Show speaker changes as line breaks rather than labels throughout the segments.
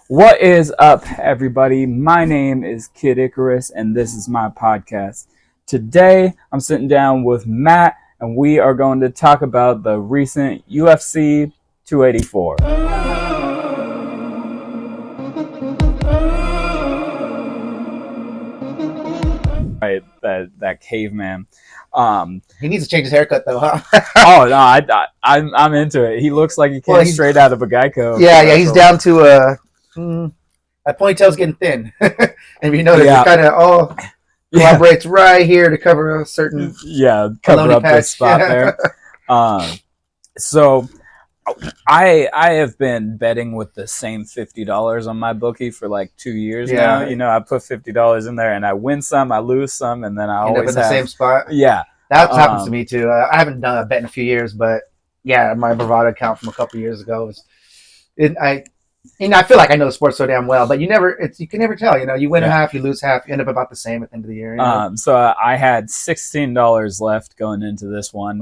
What is up, everybody? My name is Kid Ikarus, and this is my podcast. Today, I'm sitting down with Matt, and we are going to talk about the recent UFC 284. Right, that caveman.
He needs to change his haircut, though, huh?
Oh no, I'm into it. He looks like he came straight out of a Geico.
Yeah, he's down to that ponytail's getting thin, and you notice it kind of all collaborates right here to cover a certain
cover up this spot there. So I have been betting with the same $50 on my bookie for like 2 years now. You know, I put $50 in there, and I win some, I lose some, and then I always
end up in the same spot.
Yeah,
that happens to me too. I haven't done a bet in a few years, but yeah, my Bravado account from a couple years ago I feel like I know the sport so damn well, but you can never tell. You know, you win half, you lose half, you end up about the same at the end of the year. You know?
So I had $16 left going into this one,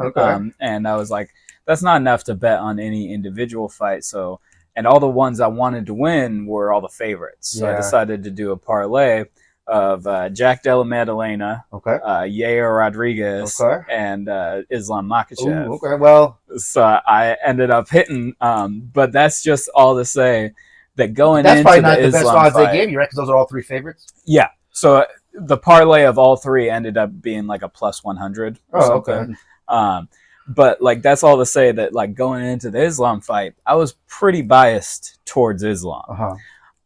and I was like, that's not enough to bet on any individual fight. So, and all the ones I wanted to win were all the favorites. So I decided to do a parlay of Jack Della Maddalena, Yair Rodriguez, and Islam Makhachev.
Ooh, okay, well,
so I ended up hitting, but that's just all to say that going
that's
into
probably not
the
the best
Islam
odds
fight,
they gave you, right? Because those are all three favorites.
Yeah. So the parlay of all three ended up being like a plus 100 or something. Okay. But like that's all to say that like going into the Islam fight, I was pretty biased towards Islam.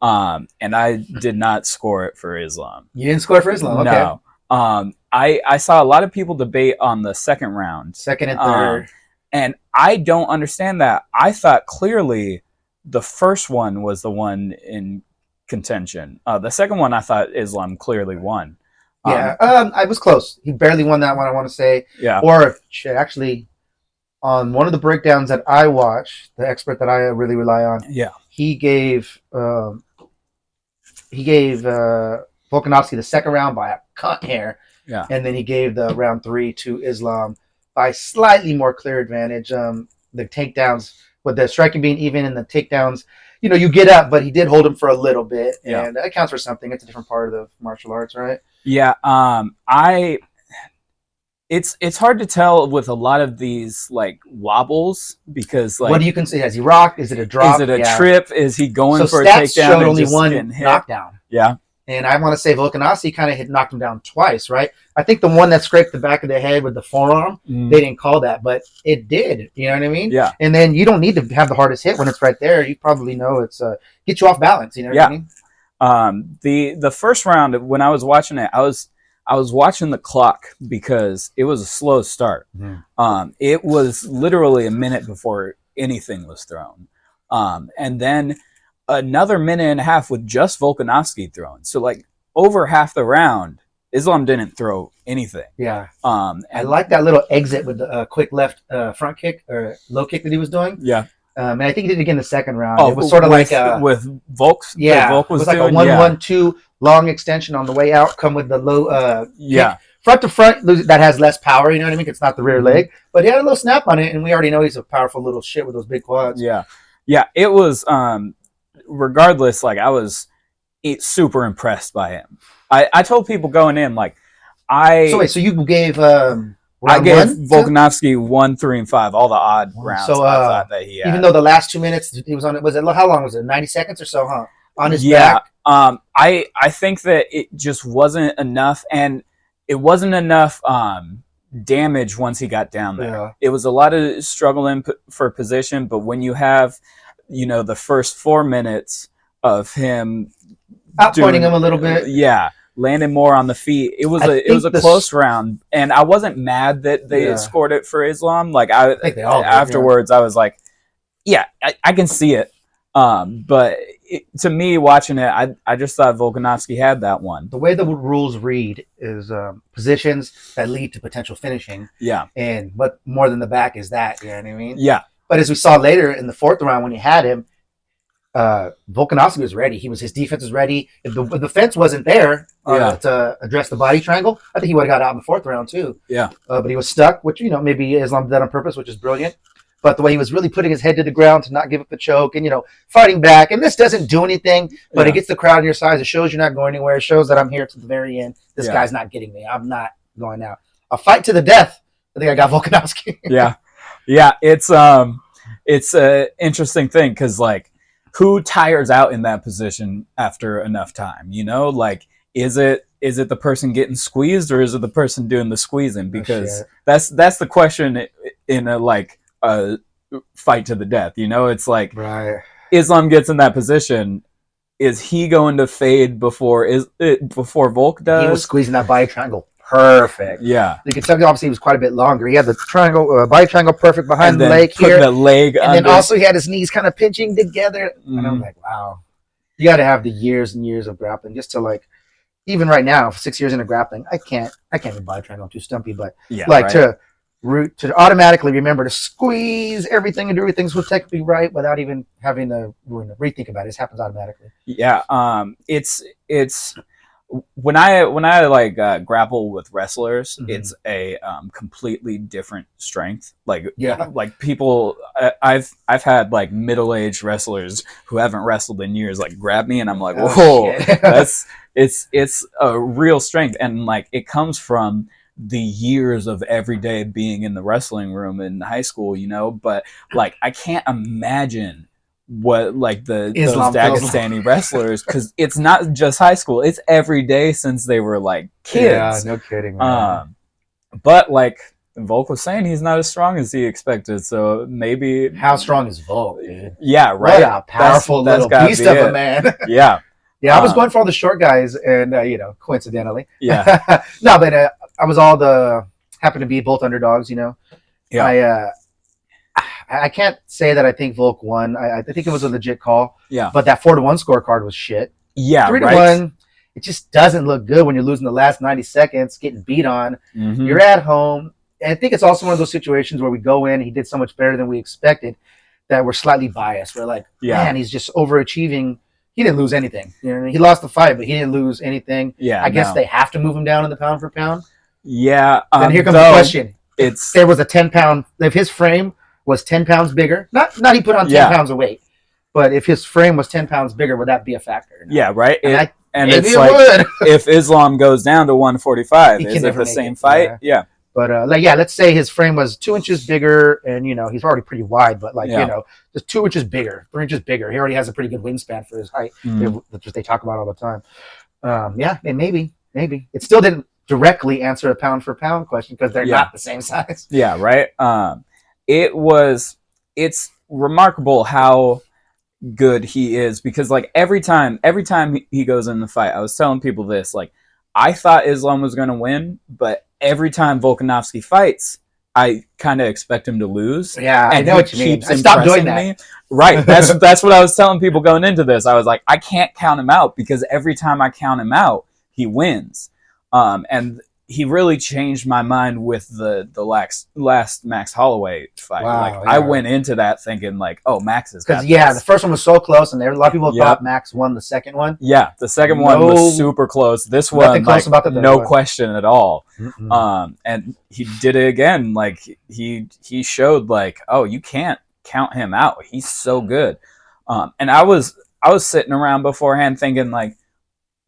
And I did not score it for Islam.
You didn't score for Islam? Okay.
No. I saw a lot of people debate on the second round.
Second and third.
And I don't understand that. I thought clearly the first one was the one in contention. The second one, I thought Islam clearly won.
I was close. He barely won that one, I want to say.
Yeah.
Or actually, on one of the breakdowns that I watched, the expert that I really rely on, he gave Volkanovski the second round by a cut hair. Yeah. And then he gave the round 3 to Islam by slightly more clear advantage. The takedowns, with the striking being even and the takedowns, you know, you get up, but he did hold him for a little bit, and that counts for something. It's a different part of the martial arts, right?
Yeah. It's hard to tell with a lot of these like wobbles because like
what do you consider? Has he rocked? Is it a drop?
Is it a trip? Is he going for a
stats
takedown?
Showed only one knockdown.
Yeah.
And I want to say Volkanovski kind of knocked him down twice, right? I think the one that scraped the back of the head with the forearm, they didn't call that, but it did. You know what I mean?
Yeah.
And then you don't need to have the hardest hit when it's right there. You probably know it's get you off balance. You know what I mean?
The first round when I was watching it, I was watching the clock because it was a slow start. It was literally a minute before anything was thrown, and then another minute and a half with just Volkanovski throwing. So like over half the round, Islam didn't throw anything.
Yeah.
And
I like that little exit with the quick left front kick or low kick that he was doing.
Yeah.
And I think he did it again the second round. It was sort of like
with Volk.
Yeah.
Volk was
it was like
doing,
a 1-1-2 long extension on the way out. Come with the low.
Kick.
Front to front, that has less power. You know what I mean? It's not the rear leg, but he had a little snap on it, and we already know he's a powerful little shit with those big quads.
Yeah. Yeah. It was. Regardless, like I was super impressed by him. I told people going in like
So you gave
I gave Volkanovski 1, 3, and 5, all the odd rounds. So I thought that he had.
Even though the last 2 minutes he was on it, how long was it? 90 seconds or so, huh? On his back.
I think that it just wasn't enough, and it wasn't enough damage once he got down there. Yeah. It was a lot of struggling for position, but when you have, you know, the first 4 minutes of him
outpointing him a little bit,
landing more on the feet. It was a close round, and I wasn't mad that they scored it for Islam. Like I think they all afterwards, I was like, I can see it. But to me, watching it, I just thought Volkanovski had that one.
The way the rules read is positions that lead to potential finishing. Yeah, and but more than the back is that. You know what I mean?
Yeah.
But as we saw later in the fourth round when he had him, Volkanovski was ready. His defense was ready. If the fence wasn't there to address the body triangle, I think he would have got out in the fourth round too.
Yeah.
But he was stuck, which, you know, maybe Islam did that on purpose, which is brilliant. but the way he was really putting his head to the ground to not give up the choke and, fighting back. And this doesn't do anything, but it gets the crowd on your side. It shows you're not going anywhere. It shows that I'm here to the very end. This guy's not getting me. I'm not going out. A fight to the death. I think I got Volkanovski.
Yeah. It's an interesting thing because, like, who tires out in that position after enough time? Like, is it the person getting squeezed or is it the person doing the squeezing? Because that's the question in a fight to the death. It's like,
right.
Islam gets in that position. Is he going to fade before Volk does?
He was squeezing that body triangle perfect.
Yeah.
You can tell obviously he was quite a bit longer. He had the triangle, body triangle perfect behind the leg
here. The leg
and then also he had his knees kind of pinching together. And I'm like, wow. You got to have the years and years of grappling just to, like, even right now, 6 years into grappling, I can't do body triangle. I'm too stumpy, but to automatically remember to squeeze everything and do everything so technically right without even having to rethink about it. It happens automatically.
Yeah. It's when I grapple with wrestlers, it's a completely different strength. Like people, I've had like middle-aged wrestlers who haven't wrestled in years like grab me, and I'm like, whoa, it's a real strength, and like it comes from the years of every day being in the wrestling room in high school, But like I can't imagine what like those Dagestani wrestlers, because it's not just high school, it's every day since they were like kids.
No kidding, man.
But like Volk was saying, he's not as strong as he expected, so maybe
how strong is Volk, dude?
Yeah, right.
What a powerful little beast of a man.
Yeah.
I was going for all the short guys, and coincidentally,
no,
but I was happened to be both underdogs, I can't say that I think Volk won. I think it was a legit call.
Yeah.
But that 4-1 scorecard was shit.
Yeah,
3-1, it just doesn't look good when you're losing the last 90 seconds, getting beat on. Mm-hmm. You're at home. And I think it's also one of those situations where we go in, he did so much better than we expected that we're slightly biased. We're like, man, he's just overachieving. He didn't lose anything. He lost the fight, but he didn't lose anything.
Yeah,
I guess they have to move him down in the pound for pound.
Yeah.
Then here comes the question. There was a 10-pound, if his frame was 10 pounds bigger, not he put on 10 pounds of weight, but if his frame was 10 pounds bigger, would that be a factor?
Yeah, right.
And maybe it's like,
if Islam goes down to 145, is it the same fight? Yeah.
But let's say his frame was 2 inches bigger, and he's already pretty wide, but just 2 inches bigger, 3 inches bigger. He already has a pretty good wingspan for his height. That's what they talk about all the time. And maybe it still didn't directly answer a pound for pound question because they're not the same size.
Yeah, right. It's remarkable how good he is, because like every time he goes in the fight, I was telling people this, like I thought Islam was going to win, but every time Volkanovski fights, I kind of expect him to lose.
Yeah,
and
I know what you mean.
I
stopped doing that.
Me. Right. That's what I was telling people going into this. I was like, I can't count him out because every time I count him out, he wins. And he really changed my mind with the last Max Holloway fight. Wow, I went into that thinking like, oh, Max is got this.
The first one was so close, and a lot of people thought Max won the second one.
Yeah, the second one was super close. This one, like, no question at all. And he did it again. Like he showed like, oh, you can't count him out. He's so good. And I was sitting around beforehand thinking like,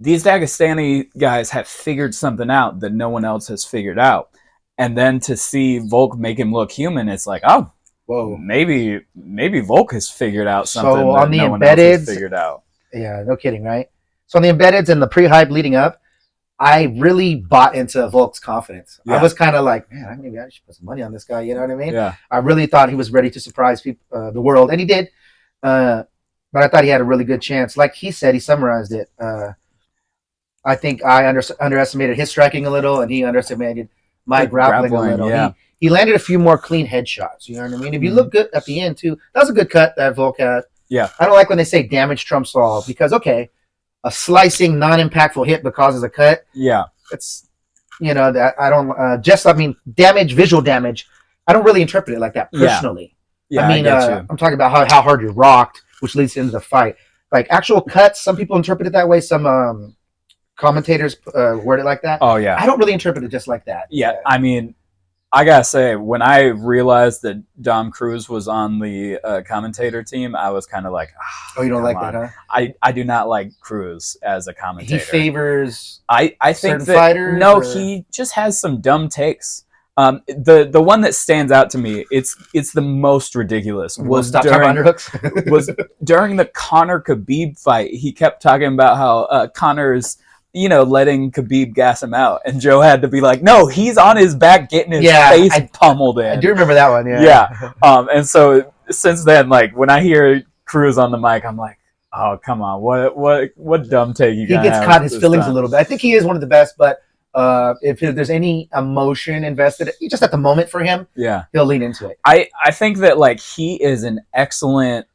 these Dagestani guys have figured something out that no one else has figured out. And then to see Volk make him look human, it's like, oh, whoa, maybe Volk has figured out something that no one else has figured out.
Yeah, no kidding, right? So on the embeddeds and the pre-hype leading up, I really bought into Volk's confidence. Yeah. I was kind of like, man, maybe I should put some money on this guy. You know what I mean?
Yeah.
I really thought he was ready to surprise people, the world, and he did. But I thought he had a really good chance. Like he said, he summarized it. I think I underestimated his striking a little, and he underestimated my grappling a little.
Yeah.
He landed a few more clean headshots. You know what I mean? If you look good at the end, too, that was a good cut that Volk had.
Yeah.
I don't like when they say damage trumps all, because, okay, a slicing, non-impactful hit but causes a cut.
Yeah.
It's, that I don't, damage, visual damage, I don't really interpret it like that personally.
Yeah,
I'm talking about how hard you're rocked, which leads into the fight. Like, actual cuts, some people interpret it that way. Some commentators word it like that.
Oh, yeah.
I don't really interpret it just like that.
Yeah, I mean, I gotta say, when I realized that Dom Cruz was on the commentator team, I was kind of like,
oh, you don't like that, huh?
I do not like Cruz as a commentator.
He favors
I think that
fighters,
no, he just has some dumb takes. The one that stands out to me, it's the most ridiculous. Was during the Conor Khabib fight. He kept talking about how Conor's, letting Khabib gas him out, and Joe had to be like, "No, he's on his back, getting his face pummeled in."
I do remember that one.
Yeah. And so since then, like when I hear Cruz on the mic, I'm like, "Oh, come on, what dumb take you got?"
He gets caught in his feelings a little bit. I think he is one of the best, but if there's any emotion invested, just at the moment for him, he'll lean into it.
I think that like he is an excellent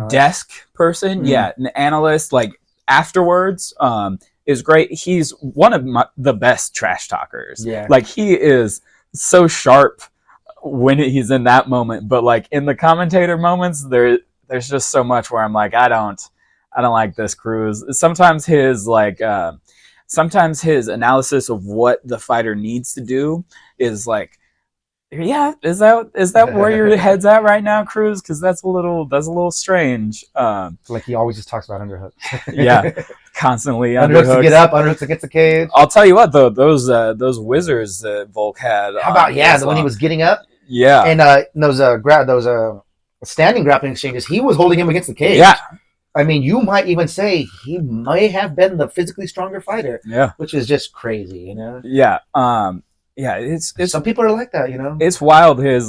desk person, an analyst. Like afterwards, is great. He's one of the best trash talkers.
Yeah,
like he is so sharp when he's in that moment, but like in the commentator moments, there's just so much where I'm like, I don't like this Cruz. Sometimes his analysis of what the fighter needs to do is like, is that where your head's at right now, Cruz? Because that's a little strange.
Like he always just talks about
underhooks. Constantly
underhooks to get up, underhooks to get the cage.
I'll tell you what though, those whizzers that Volk had.
How about the when he was getting up?
Yeah,
and those standing grappling exchanges, he was holding him against the cage.
Yeah.
I mean, you might even say he may have been the physically stronger fighter.
Yeah,
which is just crazy,
Yeah, it's
some people are like that,
It's wild his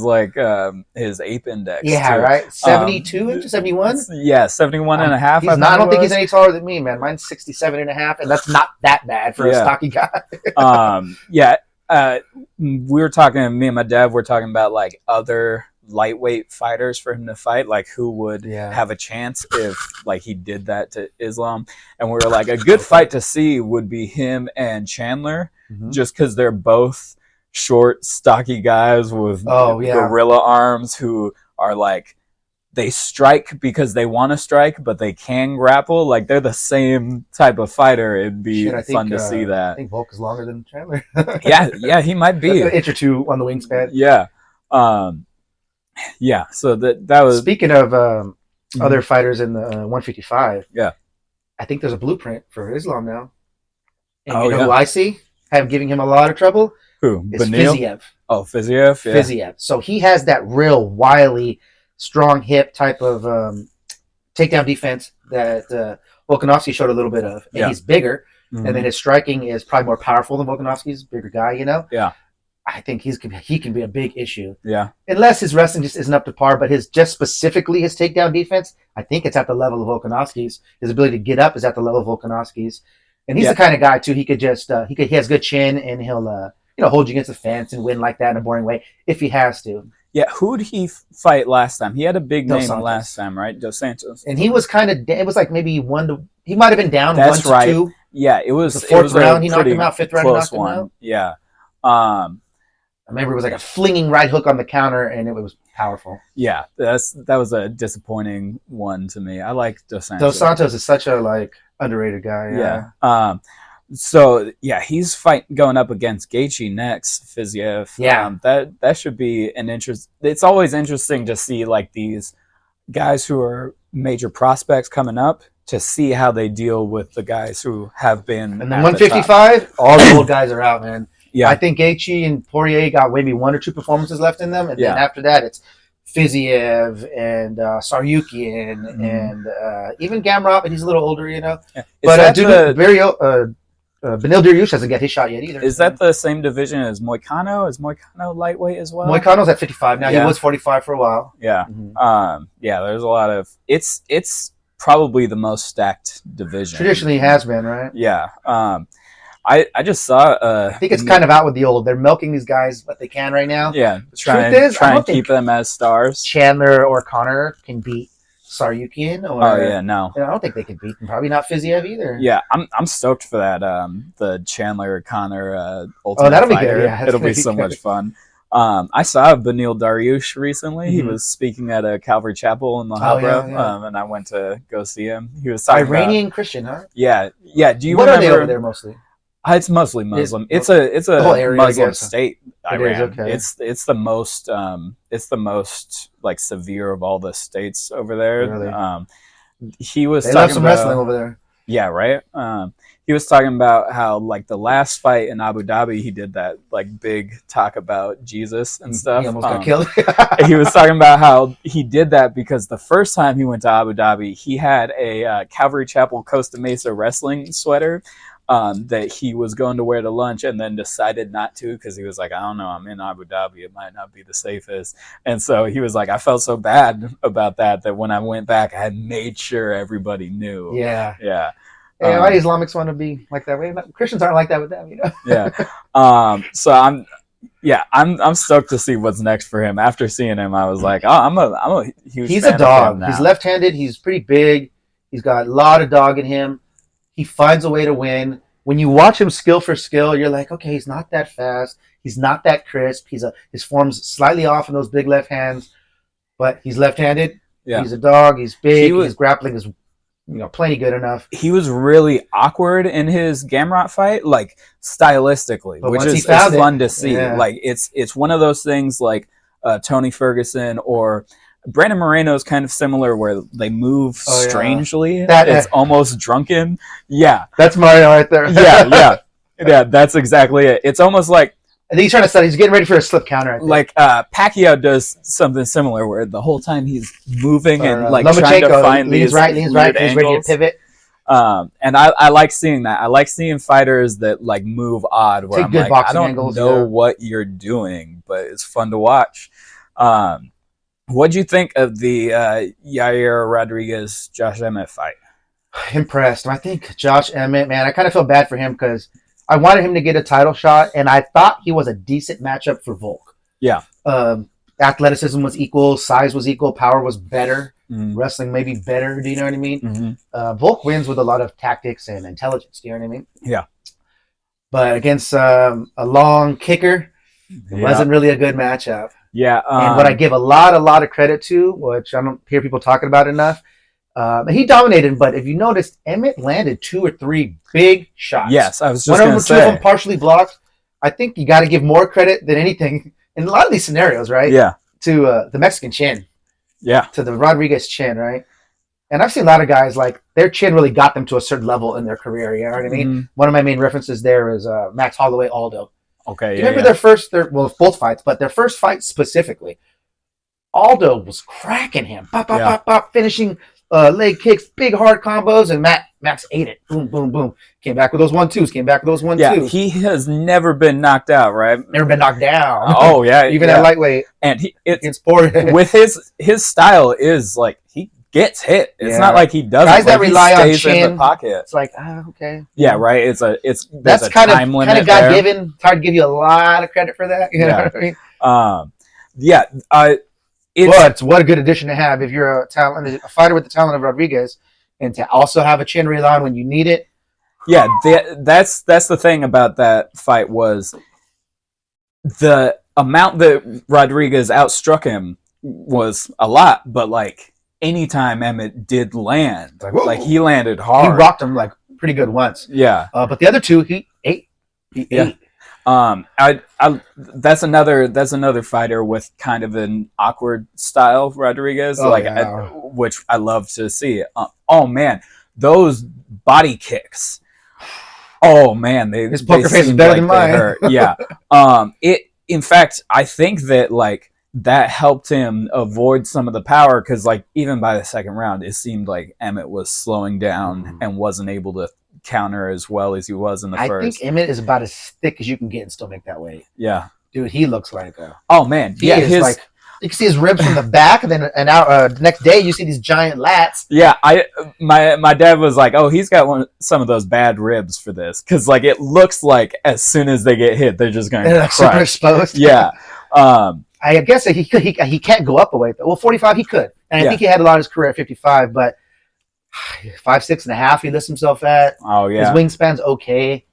his ape index.
Yeah,
too.
Right. 72 inches, 71.
Yeah, 71 and a half.
I don't think he's any taller than me, man. Mine's 67 and a half, and that's not that bad for a stocky guy.
We were talking. Me and my dad were talking about like other lightweight fighters for him to fight, like who would have a chance if like he did that to Islam, and we were like, a good fight to see would be him and Chandler, just because they're both short, stocky guys with gorilla arms who are like, they strike because they want to strike, but they can grapple. Like they're the same type of fighter. It'd be fun to see that.
I think Volk is longer than Chandler.
yeah, he might be
an inch or two on the wingspan.
Yeah, so that was...
Speaking of other fighters in the 155, I think there's a blueprint for Islam now. And you know who I see giving him a lot of trouble?
Who?
It's Fiziev.
Oh, Fiziev? Yeah.
Fiziev. So he has that real wily, strong hip type of takedown defense that Volkanovski showed a little bit of. And he's bigger, and then his striking is probably more powerful than Volkanovski's. Bigger guy,
Yeah.
I think he can be a big issue.
Yeah.
Unless his wrestling just isn't up to par, but specifically his takedown defense, I think it's at the level of Volkanovski's. His ability to get up is at the level of Volkanovski's. And he's the kind of guy too, he has good chin, and he'll hold you against the fence and win like that in a boring way if he has to.
Yeah, who'd he fight last time? He had a big name last time, right? Dos Santos.
And he was it was like maybe he might have been down 1-2.
Yeah, it was
the fourth round. He knocked him out. Fifth round, he knocked him out.
Yeah.
I remember it was like a flinging right hook on the counter, and it was powerful.
Yeah, that was a disappointing one to me. I like Dos Santos.
Dos Santos is such a underrated guy.
Yeah. So he's going up against Gaethje next. Fiziev.
Yeah.
That should be an interest. It's always interesting to see like these guys who are major prospects coming up, to see how they deal with the guys who have been.
And then 155, all the old guys are out, man. Yeah, I think Gaethje and Poirier got maybe 1 or 2 performances left in them, and then after that, it's Fiziev and Saryukian and even Gamrot, but he's a little older, Yeah. But Benil Dariush hasn't got his shot yet either.
Is that the same division as Moicano? Is Moicano lightweight as well?
Moicano's at 55 now. He was 45 for a while.
Yeah. There's a lot of it's probably the most stacked division.
Traditionally has been, right?
Yeah. I just saw.
I think it's kind of out with the old. They're milking these guys what they can right now.
Yeah, try and keep them as stars.
Chandler or Connor can beat Saryukian. Or, I don't think they can beat them. Probably not Fiziev either.
Yeah, I'm stoked for that. The Chandler Connor Ultimate
that'll
Fighter.
Be good. Yeah,
it'll be so much fun. I saw Benil Dariush recently. He was speaking at a Calvary Chapel in La Habra, and I went to go see him. He was talking
Iranian Christian, huh?
Yeah. Do you
what
remember?
Are they over there mostly?
It's mostly Muslim. It's a
area,
Muslim state. Iran.
Okay.
It's the most like severe of all the states over there.
Really?
He was
they
talking
love some
about,
wrestling over there.
Yeah, right. He was talking about how like the last fight in Abu Dhabi, he did that like big talk about Jesus and stuff.
He almost got killed.
He was talking about how he did that because the first time he went to Abu Dhabi, he had a Calvary Chapel Costa Mesa wrestling sweater that he was going to wear to lunch and then decided not to because he was like, I don't know, I'm in Abu Dhabi, it might not be the safest. And so he was like, I felt so bad about that when I went back, I had made sure everybody knew.
Yeah.
Yeah.
Yeah, why Islamics want to be like that way? Christians aren't like that with them, you know.
Yeah. So I'm stoked to see what's next for him. After seeing him, I was like, oh, I'm a huge.
He's
fan
a dog.
Of him
He's left-handed. He's pretty big. He's got a lot of dog in him. He finds a way to win. When you watch him skill for skill, you're like, okay, he's not that fast. He's not that crisp. His form's slightly off in those big left hands, but he's left-handed. Yeah. He's a dog. He's big. His grappling is plenty good enough. He
was really awkward in his Gamrot fight, like stylistically, which is fun to see. Yeah. Like it's one of those things like Tony Ferguson or Brandon Moreno is kind of similar where they move strangely. It's almost drunken. Yeah.
That's Mario right there.
Yeah, that's exactly it. It's almost like
I think he's trying to study. He's getting ready for a slip counter. I think.
Like Pacquiao does something similar, where the whole time he's moving and like trying to find these
leans right, he's ready to pivot.
And I like seeing that. I like seeing fighters that like move odd, where I'm like, I don't know what you're doing, but it's fun to watch. What'd you think of the Yair Rodriguez Josh Emmett fight?
Impressed. I think Josh Emmett, man, I kind of feel bad for him because I wanted him to get a title shot, and I thought he was a decent matchup for Volk.
Yeah.
Athleticism was equal, size was equal, power was better, wrestling maybe better. Do you know what I mean?
Mm-hmm.
Volk wins with a lot of tactics and intelligence. Do you know what I mean?
Yeah.
But against a long kicker, it wasn't really a good matchup.
Yeah.
And what I give a lot of credit to, which I don't hear people talking about enough, he dominated, but if you noticed, Emmett landed 2 or 3 big shots.
Yes, I was just going to say.
2 of them partially blocked. I think you got to give more credit than anything in a lot of these scenarios, right?
Yeah.
To the Mexican chin.
Yeah.
To the Rodriguez chin, right? And I've seen a lot of guys, like, their chin really got them to a certain level in their career, you know what I mean? Mm-hmm. One of my main references there is Max Holloway, Aldo.
Okay,
you remember both fights, but their first fight specifically, Aldo was cracking him. Pop, pop, pop, pop, finishing leg kicks, big hard combos, and Max ate it. Boom, boom, boom. Came back with those 1-2s.
Yeah, he has never been knocked out, right?
Never been knocked down.
Oh, yeah.
Even at lightweight.
And with his style is like, he gets hit. It's not like he doesn't.
Guys that rely on chin,
in the pocket.
It's like, okay.
Yeah, right. That's
kind of God-given. It's hard to give you a lot of credit for that. You know what I mean? But what a good addition to have if you're a fighter with the talent of Rodriguez, and to also have a chin rely on when you need it.
Yeah, that's the thing about that fight was the amount that Rodriguez outstruck him was a lot, but like anytime Emmett did land, like he landed hard.
He rocked him like pretty good once.
Yeah,
but the other 2 he ate.
That's another fighter with kind of an awkward style, Rodriguez, which I love to see. Oh man, those body kicks. Oh man,
his poker face is better than mine.
Hurt. Yeah. In fact, I think that like that helped him avoid some of the power because like even by the second round, it seemed like Emmett was slowing down and wasn't able to counter as well as he was in the first.
I think Emmett is about as thick as you can get and still make that weight.
Yeah,
dude, he looks like
oh man,
he is like you can see his ribs from the back, and then the next day you see these giant lats.
Yeah, my dad was like, oh, he's got some of those bad ribs for this because like it looks like as soon as they get hit, they're just going to
super exposed.
Yeah,
I guess he can't go up a weight. Well, 45 he could, and I think he had a lot of his career at 55, but 5'6.5" he lists himself at.
Oh yeah,
his wingspan's okay.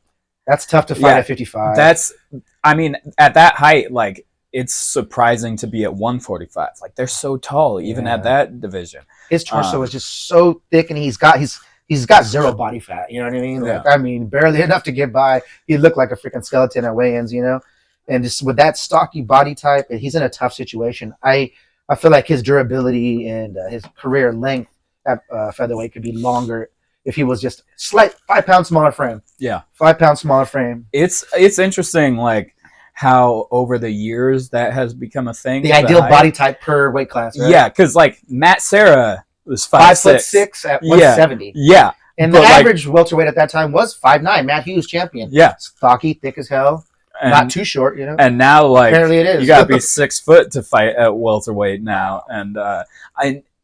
That's tough to fight at 55.
At that height, like it's surprising to be at 145. Like they're so tall, even at that division.
His torso is just so thick, and he's got he's got zero body fat. You know what I mean? Like, I mean, barely enough to get by. He looked like a freaking skeleton at weigh-ins, you know. And just with that stocky body type, he's in a tough situation. I feel like his durability and his career length at featherweight could be longer if he was just 5 pounds smaller frame.
Yeah,
5 pounds smaller frame.
It's interesting, like how over the years that has become a thing.
The ideal body type per weight class. Right?
Yeah, because like Matt Serra was
5'6" at 170.
Yeah.
And the average welterweight at that time was 5'9". Matt Hughes champion.
Yeah,
stocky, thick as hell. And, not too short, you know.
And now, like,
apparently it is.
You gotta be 6 foot to fight at welterweight now. And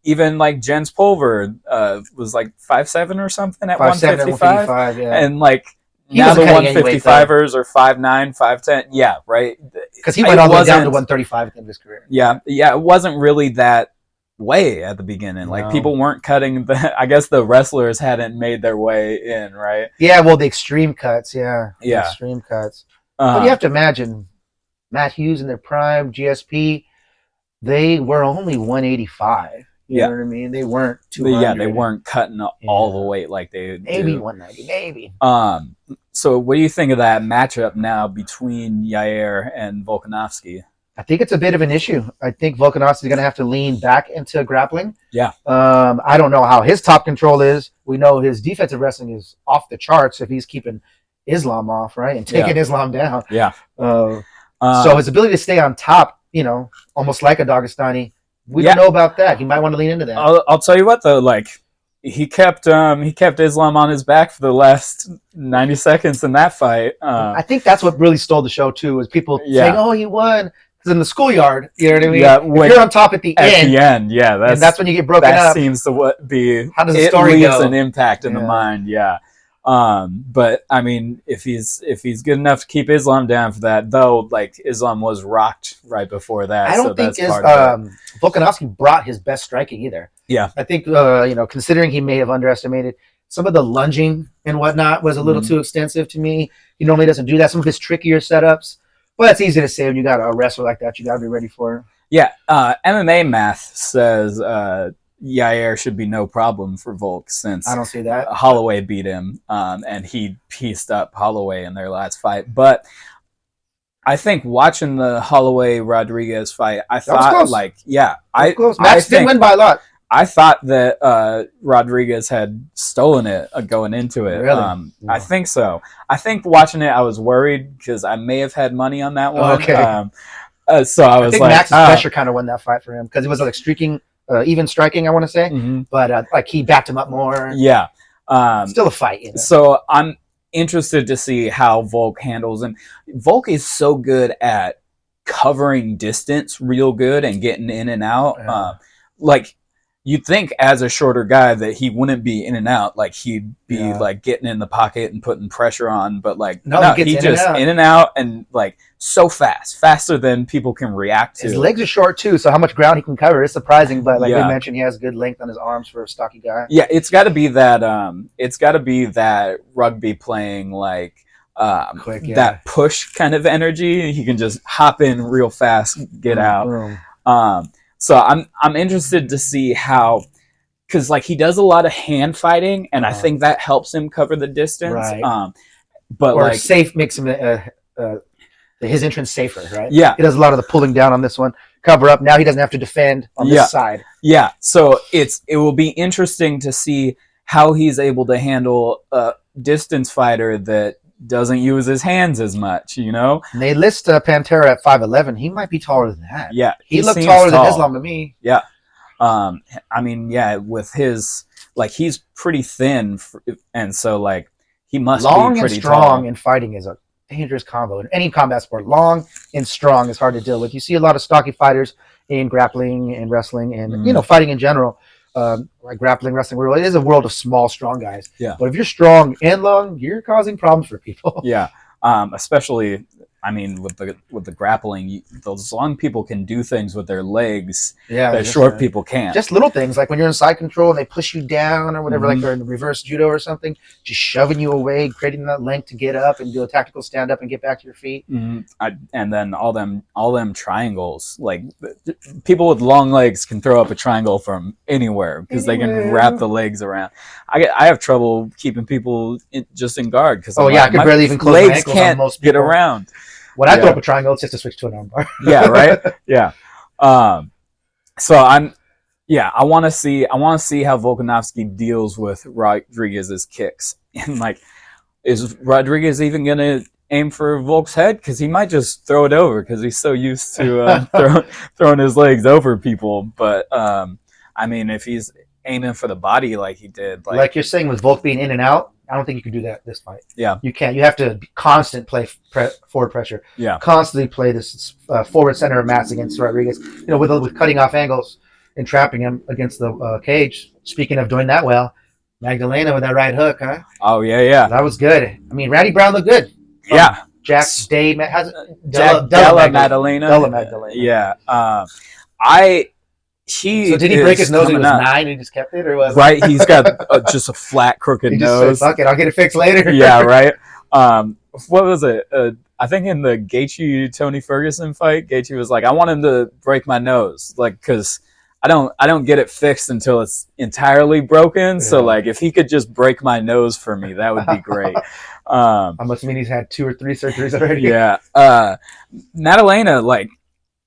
even like Jens Pulver was like 5'7" or something at 155.
Yeah.
And like now the 155ers are 5'9", 5'10". Yeah, right.
Because he went all the way down to 135 at the end of his career.
Yeah, it wasn't really that way at the beginning. Like people weren't cutting I guess the wrestlers hadn't made their way in, right?
Yeah, well, the extreme cuts. Yeah. Extreme cuts. But you have to imagine Matt Hughes in their prime, GSP, they were only 185. You know what I mean? They weren't 200.
Yeah, they weren't cutting all the weight like they
maybe
do.
190, maybe.
So what do you think of that matchup now between Yair and Volkanovski?
I think it's a bit of an issue. I think Volkanovski is going to have to lean back into grappling.
Yeah.
I don't know how his top control is. We know his defensive wrestling is off the charts if he's keeping Islam off, right? And taking Islam down.
Yeah.
So his ability to stay on top, you know, almost like a Dagestani, we don't know about that. He might want to lean into that.
I'll tell you what though, like he kept Islam on his back for the last 90 seconds in that fight.
I think that's what really stole the show too, was people saying, "Oh, he won." Because in the schoolyard, you know what I mean? Yeah, if you're on top at the end, that's when you get broken up.
That seems to be
how does the story
leaves
go?
An impact in the mind, but I mean, if he's good enough to keep Islam down for that, though, like Islam was rocked right before that.
I don't think Volkanovski brought his best striking either.
Yeah,
I think considering he may have underestimated some of the lunging and whatnot was a little too extensive to me. He normally doesn't do that. Some of his trickier setups. Well, it's easy to say when you got a wrestler like that, you got to be ready for it.
Yeah, MMA math says Yair should be no problem for Volk since
I don't see that.
Holloway beat him, and he pieced up Holloway in their last fight. But I think watching the Holloway Rodriguez fight, I thought
Max did win by a lot.
I thought that Rodriguez had stolen it going into it.
Really?
I think so. I think watching it, I was worried because I may have had money on that one.
Okay.
So I think
Max's pressure kind of won that fight for him because it was like streaking, even striking, I want to say.
Mm-hmm.
But like he backed him up more.
Yeah.
Still a fight. You know?
So I'm interested to see how Volk handles him. Volk is so good at covering distance real good and getting in and out. Yeah. You'd think as a shorter guy that he wouldn't be in and out, like he'd be like getting in the pocket and putting pressure on, but like no, he just in and out and like so fast, faster than people can react to.
His legs are short too, so how much ground he can cover is surprising. But like we mentioned, he has good length on his arms for a stocky guy.
Yeah, it's got to be that. It's got to be that rugby playing like
quick,
that push kind of energy. He can just hop in real fast, get out. So I'm interested to see how, because like he does a lot of hand fighting, and I think that helps him cover the distance.
Right.
But
or
like
safe makes him his entrance safer, right?
Yeah.
He does a lot of the pulling down on this one, cover up. Now he doesn't have to defend on this side.
Yeah. So it will be interesting to see how he's able to handle a distance fighter that doesn't use his hands as much, you know?
And they list Pantera at 5'11". He might be taller than that.
Yeah.
He looked taller than Islam to me.
Yeah. I mean, with his, like, he's pretty thin, and so, like, he must be pretty
long and strong
tall.
in fighting is a dangerous combo. In any combat sport, long and strong is hard to deal with. You see a lot of stocky fighters in grappling and wrestling and, fighting in general. Like grappling, wrestling world, it is a world of small, strong guys.
Yeah.
But if you're strong and long, you're causing problems for people.
Yeah. Especially I mean, with the grappling, those long people can do things with their legs that
just,
short people can't.
Just little things, like when you're in side control and they push you down or whatever, like they're in reverse judo or something, just shoving you away, creating that length to get up and do a tactical stand up and get back to your feet.
And then all them triangles, like people with long legs can throw up a triangle from anywhere because they can wrap the legs around. I have trouble keeping people just in guard because
I can barely even close my ankles
can't
on most
get around.
When I throw up a triangle, it's just to switch to an armbar.
Yeah, right. Yeah. So I want to see how Volkanovski deals with Rodriguez's kicks, and like, is Rodriguez even gonna aim for Volk's head? Because he might just throw it over because he's so used to throwing his legs over people. But I mean, if he's aiming for the body like he did,
like you're saying with Volk being in and out, I don't think you can do that this fight.
Yeah,
you can't. You have to constant play forward pressure.
Yeah,
constantly play this forward center of mass against Rodriguez. You know, with cutting off angles and trapping him against the cage. Speaking of doing that well, Maddalena with that right hook, huh?
Oh yeah,
that was good. I mean, Randy Brown looked good.
Yeah,
Jack
Della Maddalena.
Della Maddalena.
Yeah,
So did he break his nose when he was 9 and he just kept it, or was
right? He's got just a flat, crooked nose.
Said, fuck it, I'll get it fixed later.
Yeah, right. What was it? I think in the Gaethje Tony Ferguson fight, Gaethje was like, "I want him to break my nose, like, because I don't get it fixed until it's entirely broken. Yeah. So like, if he could just break my nose for me, that would be great."
I must mean he's had 2 or 3 surgeries already.
Yeah, Maddalena, like,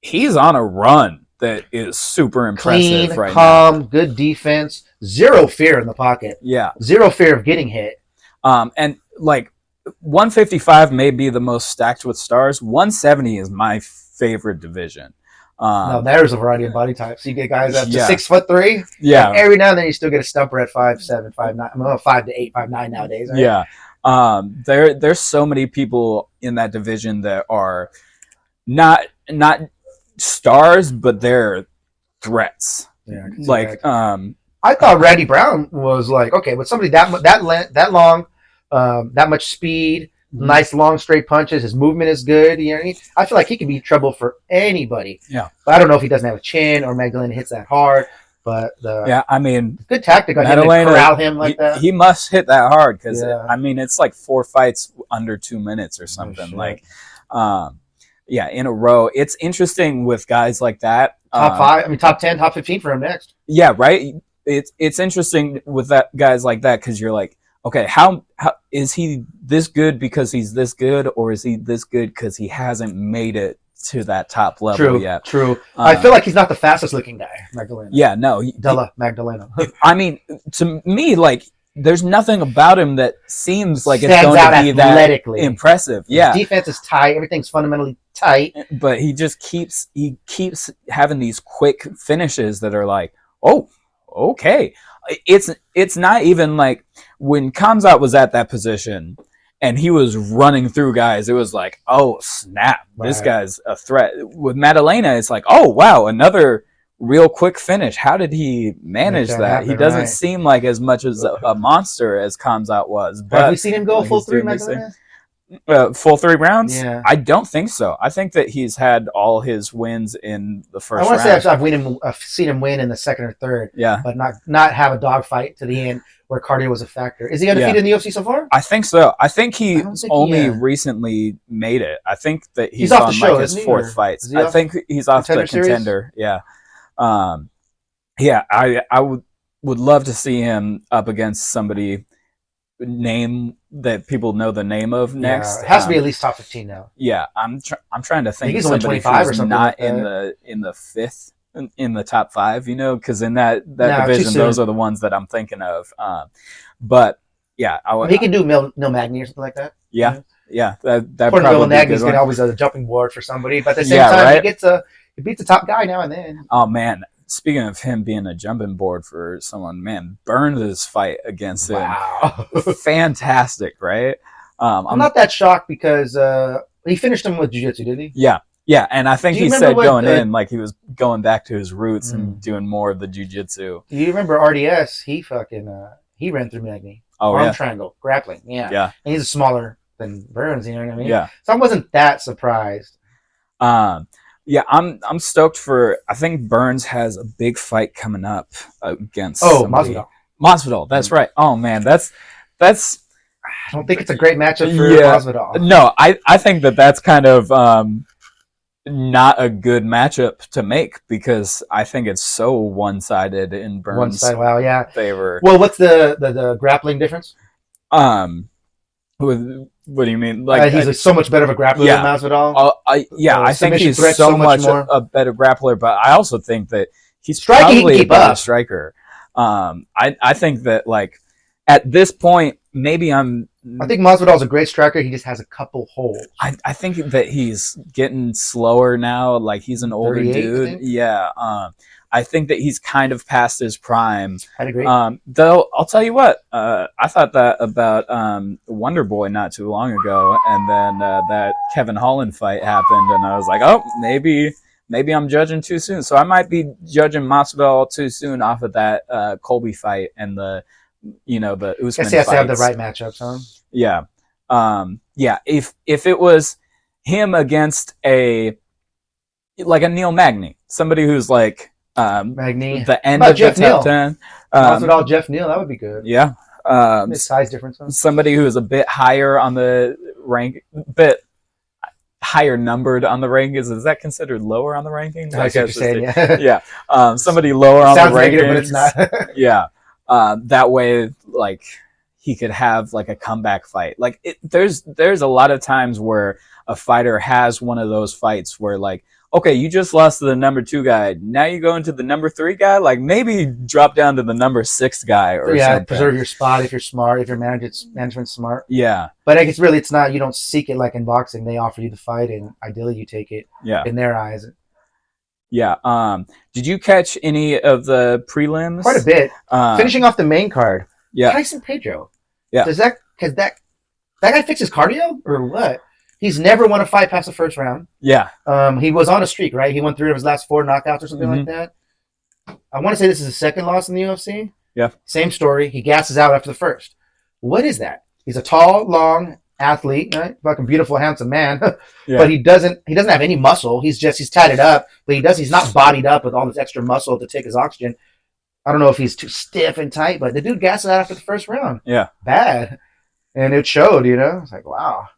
he's on a run that is super impressive.
Clean,
right
calm,
now.
Good defense, zero fear in the pocket.
Yeah,
zero fear of getting hit.
And like 155 may be the most stacked with stars. 170 is my favorite division.
No, there's a variety of body types. You get guys up to 6'3".
Yeah,
and every now and then you still get a stumper at 5'7", 5'9". Well, 5 to 8, 5'9" nowadays. Right?
Yeah. There's so many people in that division that are not stars, but they're threats.
Yeah,
like
I thought Randy Brown was like, okay, with somebody that long, that much speed, nice long straight punches, his movement is good. You know what I mean? I feel like he could be trouble for anybody.
Yeah,
but I don't know if he doesn't have a chin or Maddalena hits that hard. But
I mean,
good tactic on him to corral him like that.
He must hit that hard because I mean, it's like 4 fights under 2 minutes or something. Like, in a row. It's interesting with guys like that.
Top 5, I mean, top 10, top 15 for him next.
Yeah, right. It's interesting with that guys like that because you're like, okay, how is he this good because he's this good, or is he this good because he hasn't made it to that top level yet?
True. I feel like he's not the fastest looking guy, Maddalena.
Yeah, no.
Della Maddalena.
I mean, to me, like, there's nothing about him that seems like it's
Stands
going
out
to be that impressive. Yeah.
His defense is tight. Everything's fundamentally tight.
But he just keeps having these quick finishes that are like, oh, okay. It's not even like when Kamzat was at that position and he was running through guys, it was like, oh, snap, this guy's a threat. With Maddalena, it's like, oh, wow, another real quick finish. How did he manage that? He doesn't seem like as much as a monster as Kamzat was. But
have you seen him go full 3, Maddalena?
Full 3 rounds?
Yeah.
I don't think so. I think that he's had all his wins in the first round.
I want to say I've seen him win in the second or third.
Yeah.
But not have a dogfight to the end where cardio was a factor. Is he undefeated in the UFC so far?
I think so. I think he only recently made it. I think that he's on
show,
like his 4th fight. I think he's off the contender. Yeah. I would love to see him up against somebody name that people know the name of next.
It has to be at least top 15 now.
Yeah, I'm trying to think
he's
of
only
somebody
25 or
who's
something
not
like
in the 5th in the top 5, you know, because in that division those are the ones that I'm thinking of. But yeah,
he can do Mil Magny or something like that.
Yeah, yeah, that
probably Mil Magny's gonna always a jumping board for somebody, but at the same time he beats a top guy now and then.
Oh man. Speaking of him being a jumping board for someone, man, burned his fight against him.
Wow.
Fantastic, right?
I'm not that shocked because he finished him with jiu-jitsu, didn't he?
Yeah. Yeah, and I think he said going in, like he was going back to his roots and doing more of the jiu-jitsu.
Do you remember RDS? He fucking he ran through Magny.
Oh,
Arm triangle, grappling. Yeah. And he's smaller than Burns. You know what I mean?
Yeah.
So I wasn't that surprised.
Yeah, I'm stoked for. I think Burns has a big fight coming up against
Masvidal.
Masvidal, that's right. Oh man, that's.
I don't think it's a great matchup for Masvidal.
No, I think that's kind of not a good matchup to make because I think it's so one-sided in Burns' favor.
Well, what's the grappling difference?
What do you mean? Like
he's so much better of a grappler than Masvidal.
I think he's so much a better grappler, but I also think that he's
probably
a better striker. I think that like at this point, maybe I
think Masvidal's a great striker. He just has a couple holes.
I think that he's getting slower now. Like he's an older dude. Yeah. I think that he's kind of past his prime.
I'd agree.
Though I'll tell you what, I thought that about Wonder Boy not too long ago, and then that Kevin Holland fight happened, and I was like, oh, maybe I'm judging too soon. So I might be judging Masvidal too soon off of that Colby fight and the Usman
he has to have the right matchups, huh?
Yeah. Yeah. If it was him against a Neil Magny, somebody who's like
Magny,
the end of
Jeff
the top 10.
Masvidal, Jeff Neal, that would be good.
Yeah.
Size difference. Huh?
Somebody who is a bit higher on the rank, bit higher numbered on the rankings. Is that considered lower on the rankings?
I guess you're saying, yeah.
Yeah. Somebody lower on the rankings.
Sounds negative, but it's not.
Yeah. That way, like, he could have like a comeback fight. Like there's a lot of times where a fighter has one of those fights where like, okay, you just lost to the number 2 guy. Now you go into the number 3 guy. Like maybe drop down to the number 6 guy or something.
Preserve your spot if you're smart. If your management's smart.
Yeah,
but I guess really it's not. You don't seek it like in boxing. They offer you the fight, and ideally you take it.
Yeah.
In their eyes.
Yeah. Did you catch any of the prelims?
Quite a bit. Finishing off the main card.
Yeah.
Tyson Pedro.
Yeah.
Because that guy fixes cardio or what? He's never won a fight past the first round.
Yeah.
He was on a streak, right? He won 3 of his last 4 knockouts or something like that. I want to say this is his second loss in the UFC.
Yeah.
Same story. He gasses out after the first. What is that? He's a tall, long athlete, right? Fucking beautiful, handsome man.
Yeah.
But he doesn't have any muscle. He's tatted up, but he's not bodied up with all this extra muscle to take his oxygen. I don't know if he's too stiff and tight, but the dude gasses out after the first round.
Yeah.
Bad. And it showed, It's like, wow.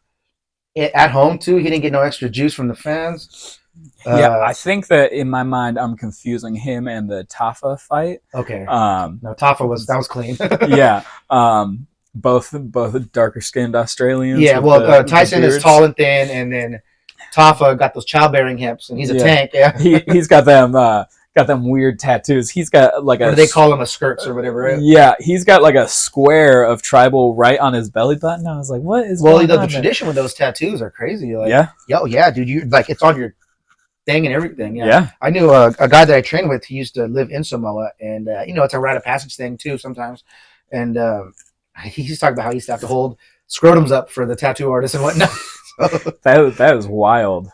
At home, too, he didn't get no extra juice from the fans.
Yeah, I think that in my mind, I'm confusing him and the Tafa fight.
Okay. No, Tafa was clean.
Yeah. Both darker skinned Australians.
Yeah, well, Tyson is tall and thin, and then Tafa got those childbearing hips, and he's a tank. Yeah.
He's got them weird tattoos. He's got like
what do they call them, a skirts or whatever? Right?
Yeah, he's got like a square of tribal right on his belly button. I was like, what is going on?
The tradition with those tattoos are crazy. Like,
yeah,
dude, you like it's on your thing and everything.
Yeah.
I knew a guy that I trained with. He used to live in Samoa, and it's a rite of passage thing too sometimes. And he used to talk about how he used to have to hold scrotums up for the tattoo artist and whatnot.
That is wild.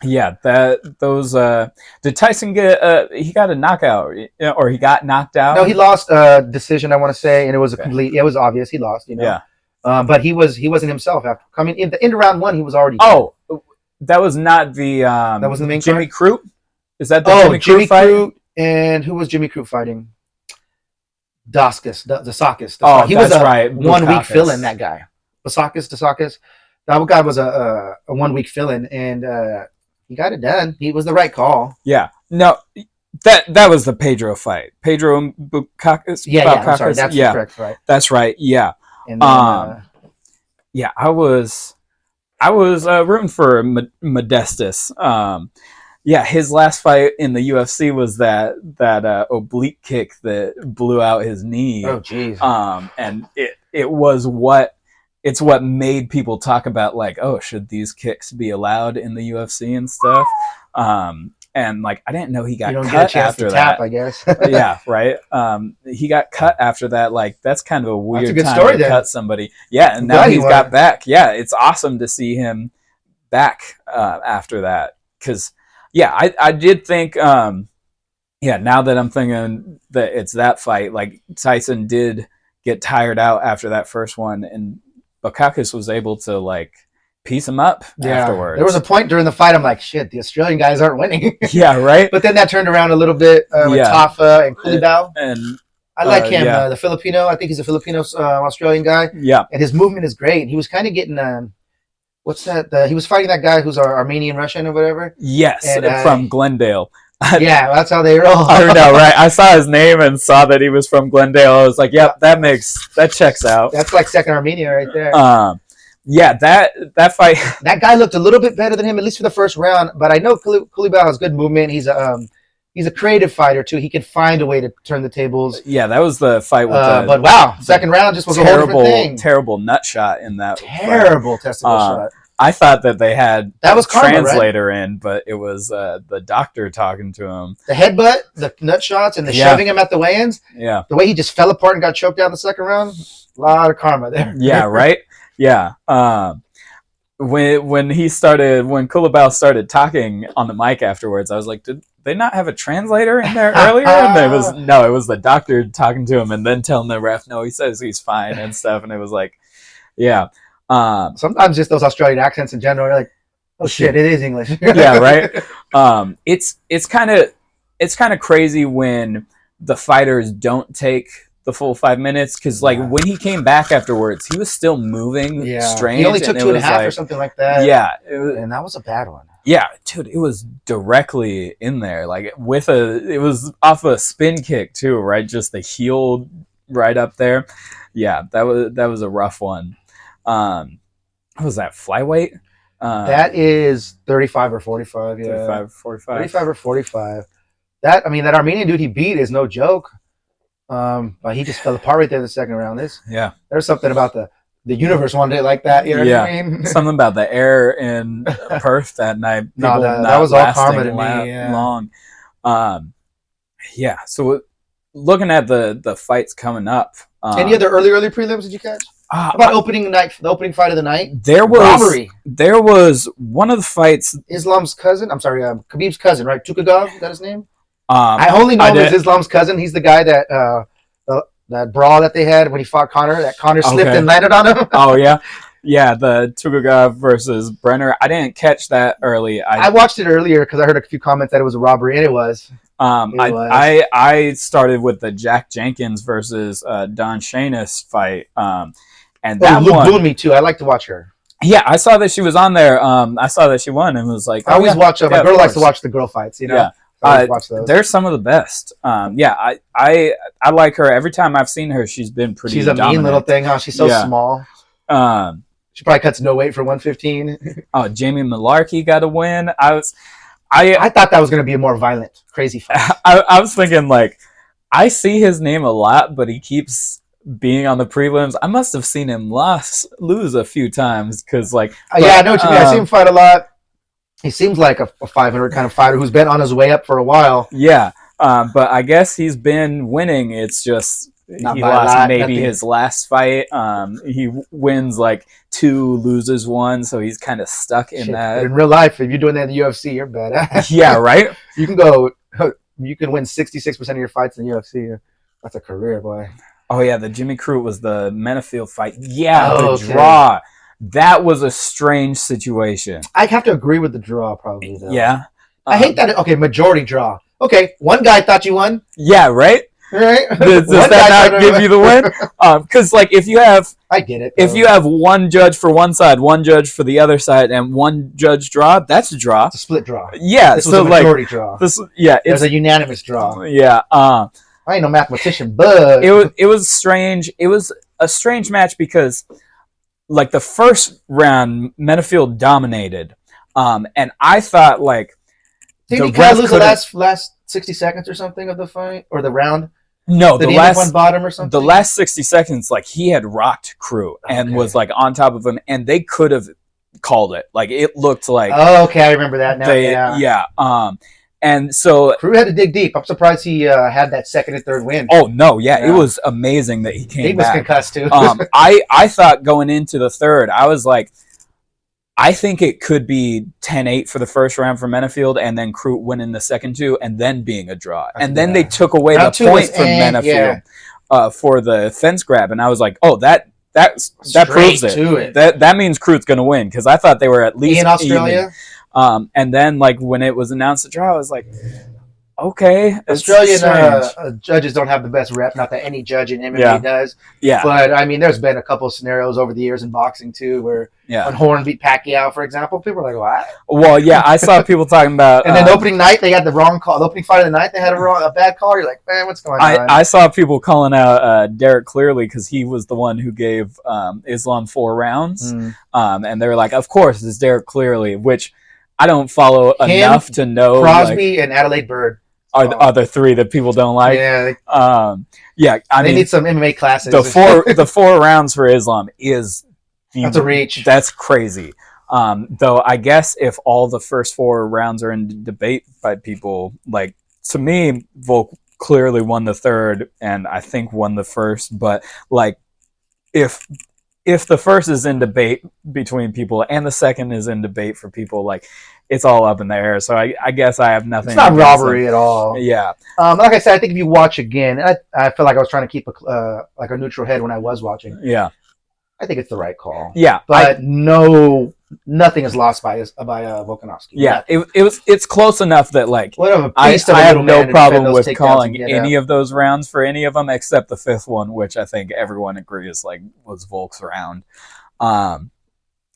Yeah, did Tyson get he got a knockout or he got knocked out?
No, he lost a decision, I want to say, and it was it was obvious he lost,
Yeah.
But he wasn't himself after coming in the end of round 1. He was already
that was not the
that was the main
Jimmy
card?
Crute? Is that the Jimmy Crute fight?
And who was Jimmy Crute fighting? Dasakis, Dasakis.
Oh,
he
that's
was a
right.
1 week fill-in, that guy. Dasakis. That guy was a 1 week fill-in, and he got it done. He was the right call.
Yeah. No, that was the Pedro fight. Pedro Bukakas.
I'm sorry. That's correct. Right.
That's right. Yeah.
And then,
yeah, I was rooting for Modestus. Yeah, his last fight in the UFC was that oblique kick that blew out his knee.
Oh, jeez.
And it's what made people talk about like, oh, should these kicks be allowed in the UFC and stuff? And like, I didn't know he got cut after that.
I guess.
Yeah, right. He got cut after that. Like, that's kind of a weird time
story
to cut somebody. Yeah, and now he's got back. Yeah, it's awesome to see him back after that. Because, yeah, I did think, now that I'm thinking that it's that fight, like Tyson did get tired out after that first one, and Bukakis was able to like piece him up afterwards.
There was a point during the fight I'm like, shit, the Australian guys aren't winning.
Yeah, right.
But then that turned around a little bit with Tafa and Kulibao.
And
I like him, the Filipino. I think he's a Filipino Australian guy.
Yeah,
and his movement is great. He was kind of getting what's that? He was fighting that guy who's Armenian Russian or whatever.
Yes, and, from Glendale.
Yeah, that's how they roll.
I know, right? I saw his name and saw that he was from Glendale. I was like, "Yep, that checks out."
That's like second Armenia right there.
Yeah, that fight.
That guy looked a little bit better than him, at least for the first round. But I know Kulibao has good movement. He's a creative fighter too. He can find a way to turn the tables.
Yeah, that was the fight with
but wow, second round just was a whole different thing.
Terrible nut shot in that.
Terrible testicle shot.
I thought that they had
that was karma,
translator
right?
in, but it was the doctor talking to him.
The headbutt, the nut shots, and the shoving him at the weigh-ins.
Yeah.
The way he just fell apart and got choked out in the second round. A lot of karma there.
Yeah, right? Yeah. When Kulibao started talking on the mic afterwards, I was like, did they not have a translator in there earlier? And it was the doctor talking to him and then telling the ref, no, he says he's fine and stuff. And it was like, yeah.
Sometimes just those Australian accents in general, you're like, oh shit, it is English.
Yeah, right. It's kind of crazy when the fighters don't take the full 5 minutes, because like when he came back afterwards, he was still moving strange.
He only took 2.5 or something like that.
Yeah,
and that was a bad one.
Yeah, dude, it was directly in there, like it was off a spin kick too, right? Just the heel right up there. Yeah, that was a rough one. What was that, flyweight?
That is 35 or 45. Yeah,
35 or 45.
35 or 45. That Armenian dude he beat is no joke. But he just fell apart right there in the second round. There's something about the universe wanted it like that. You know what I mean?
Something about the air in Perth that night.
No, that was all karma to me. Yeah.
Long. Yeah. So looking at the fights coming up.
Any other early prelims did you catch? How about the opening fight of the night?
There was one of the fights.
Islam's cousin. I'm sorry, Khabib's cousin, right? Tukagov, is that his name? I only know him as Islam's cousin. He's the guy that that brawl that they had when he fought Conor. That Conor slipped and landed on him.
Oh yeah, yeah. The Tukagov versus Brenner. I didn't catch that early.
I watched it earlier because I heard a few comments that it was a robbery, and it was.
I started with the Jack Jenkins versus Don Shainis fight. And that one
blew me too. I like to watch her.
Yeah, I saw that she was on there. I saw that she won and was like,
I always watch them. My girl likes to watch the girl fights, you know.
Yeah.
Watch those.
They're some of the best. I like her. Every time I've seen her, she's been pretty.
She's a
dominant.
mean little thing, huh? She's so small. She probably cuts no weight for 115.
Oh, Jamie Malarkey got a win. I
thought that was going to be a more violent, crazy fight.
I was thinking, like, I see his name a lot, but he keeps being on the prelims. I must have seen him lose a few times because, like,
yeah, I know what you mean. I see him fight a lot. He seems like a 500 kind of fighter who's been on his way up for a while.
Yeah, but I guess he's been winning. It's just he lost his last fight. He wins like 2, loses 1, so he's kind of stuck in that.
In real life, if you're doing that in the UFC, you're badass.
Yeah, right?
You can win 66% of your fights in the UFC. That's a career, boy.
Oh, yeah, the Jimmy Crute was the Menafield fight. Yeah, the draw. That was a strange situation.
I have to agree with the draw, probably, though.
Yeah.
I hate that. Okay, majority draw. Okay, one guy thought you won.
Yeah, right?
Right?
Does that not give you the win? Because, like, if you have...
I get it.
If you have one judge for one side, one judge for the other side, and one judge draw, that's a draw.
It's a split draw.
Yeah.
This was a majority draw.
It's
a unanimous draw.
Yeah.
I ain't no mathematician, but
it was strange. It was a strange match because, like, the first round, Menafield dominated, and I thought, like,
did he kind of lose the last 60 seconds or something of the fight or the round?
No,
the last one bottom or something.
The last 60 seconds, like, he had rocked Crute and was like on top of him, and they could have called it. Like, it looked like.
Oh, okay, I remember that now. Yeah.
And so
Crute had to dig deep. I'm surprised he had that second and third win.
Oh no, yeah, it was amazing that he came back.
He was concussed too.
I thought going into the third, I was like, I think it could be 10-8 for the first round for Menafield, and then Crute winning the second 2, and then being a draw. And then they took away the point from Menafield for the fence grab, and I was like, oh, that that proves it. That means Crut's going to win, because I thought they were at least
in Australia.
And then like when it was announced the draw, I was like, okay,
Australian judges don't have the best rep. Not that any judge in MMA does.
Yeah.
But I mean, there's been a couple of scenarios over the years in boxing too, where when Horn beat Pacquiao, for example, people were like, "What?"
Well, yeah, I saw people talking about.
And then the opening night, they had the wrong call. The opening fight of the night, they had a bad call. You're like, man, what's going on?
I saw people calling out Derek Clearly, because he was the one who gave Islam 4 rounds, and they were like, "Of course, it's Derek Clearly," which I don't follow enough to know.
Crosby and Adelaide Bird
are the 3 that people don't like.
Yeah,
I mean,
need some MMA classes.
The 4 rounds for Islam is
that's a reach.
That's crazy. Though I guess if all the first 4 rounds are in debate by people, like, to me, Volk clearly won the 3rd, and I think won the 1st. But like, if the first is in debate between people and the second is in debate for people, like, it's all up in the air. So I guess I have nothing.
It's not robbery at all.
Yeah.
Like I said, I think if you watch again, I feel like I was trying to keep a neutral head when I was watching.
Yeah.
I think it's the right call.
Yeah.
But nothing is lost by Volkanovski.
Yeah. It's close enough that, like,
I
have no problem with calling any of those rounds for any of them, except the 5th one, which I think everyone agrees was Volk's round.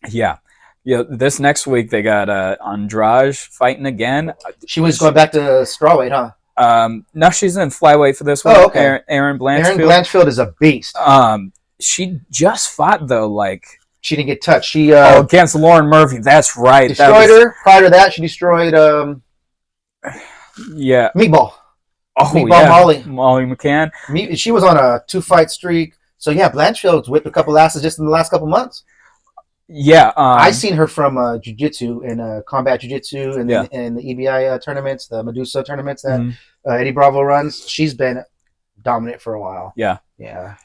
Yeah. This next week they got Andrade fighting again.
She was going back to strawweight, huh?
No, she's in flyweight for this one.
Oh, okay.
Erin Blanchfield.
Erin Blanchfield is a beast.
She just fought, though, like...
She didn't get touched. She
against Lauren Murphy. That's right.
Destroyed her. Prior to that, she destroyed
Meatball.
Meatball
Molly McCann.
She was on a 2-fight streak. So yeah, Blanchfield's whipped a couple asses just in the last couple months.
Yeah,
I seen her from jiu-jitsu and combat jiu-jitsu and the EBI tournaments, the Medusa tournaments that Eddie Bravo runs. She's been dominant for a while.
Yeah.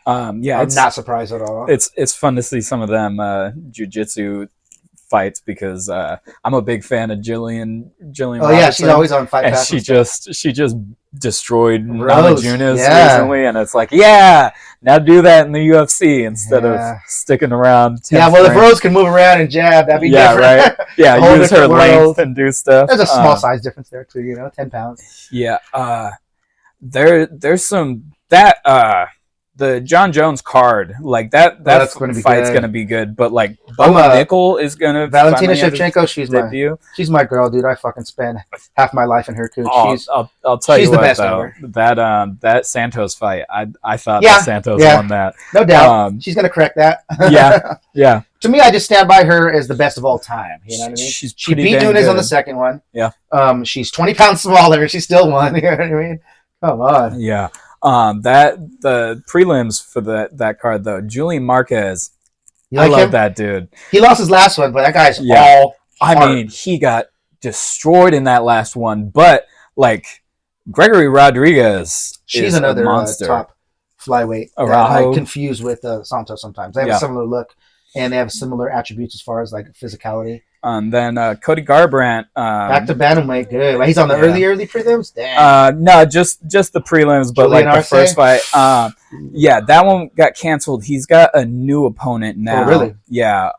I'm not surprised at all.
It's fun to see some of them jiu-jitsu fights, because I'm a big fan of Jillian Robertson.
Yeah, she's always on Fight Pass.
She just destroyed Namajunas recently, and it's like, now do that in the UFC instead of sticking around.
If Rose can move around and jab, that'd be different.
Right. Yeah, use her length and do stuff.
There's a small size difference there too, 10 pounds.
Yeah, there's some that the John Jones card, like that fight's gonna be good. But like Bo Nickel is gonna
Valentina Shevchenko. She's my girl, dude. I fucking spend half my life in her cooch.
I'll tell you what, though, that Santos fight, I thought that Santos won that.
No doubt. She's gonna correct that.
Yeah.
To me, I just stand by her as the best of all time. You know what I mean? She beat Nunes on the second one.
Yeah.
She's 20 pounds smaller. She still won. You know what I mean? Come on.
Yeah. The prelims for that card, though, Julian Marquez. I love that dude.
He lost his last one, but that guy's all hard.
I mean, he got destroyed in that last one, but like Gregory Rodriguez,
she's another monster. Top flyweight. I confuse with Santos sometimes. They have a similar look, and they have similar attributes as far as like physicality.
Then Cody Garbrandt.
Back to bantamweight, good. Well, he's on the early prelims? Damn.
No, just the prelims, but
Julian
like the first fight. That one got canceled. He's got a new opponent now.
Oh, really?
Yeah.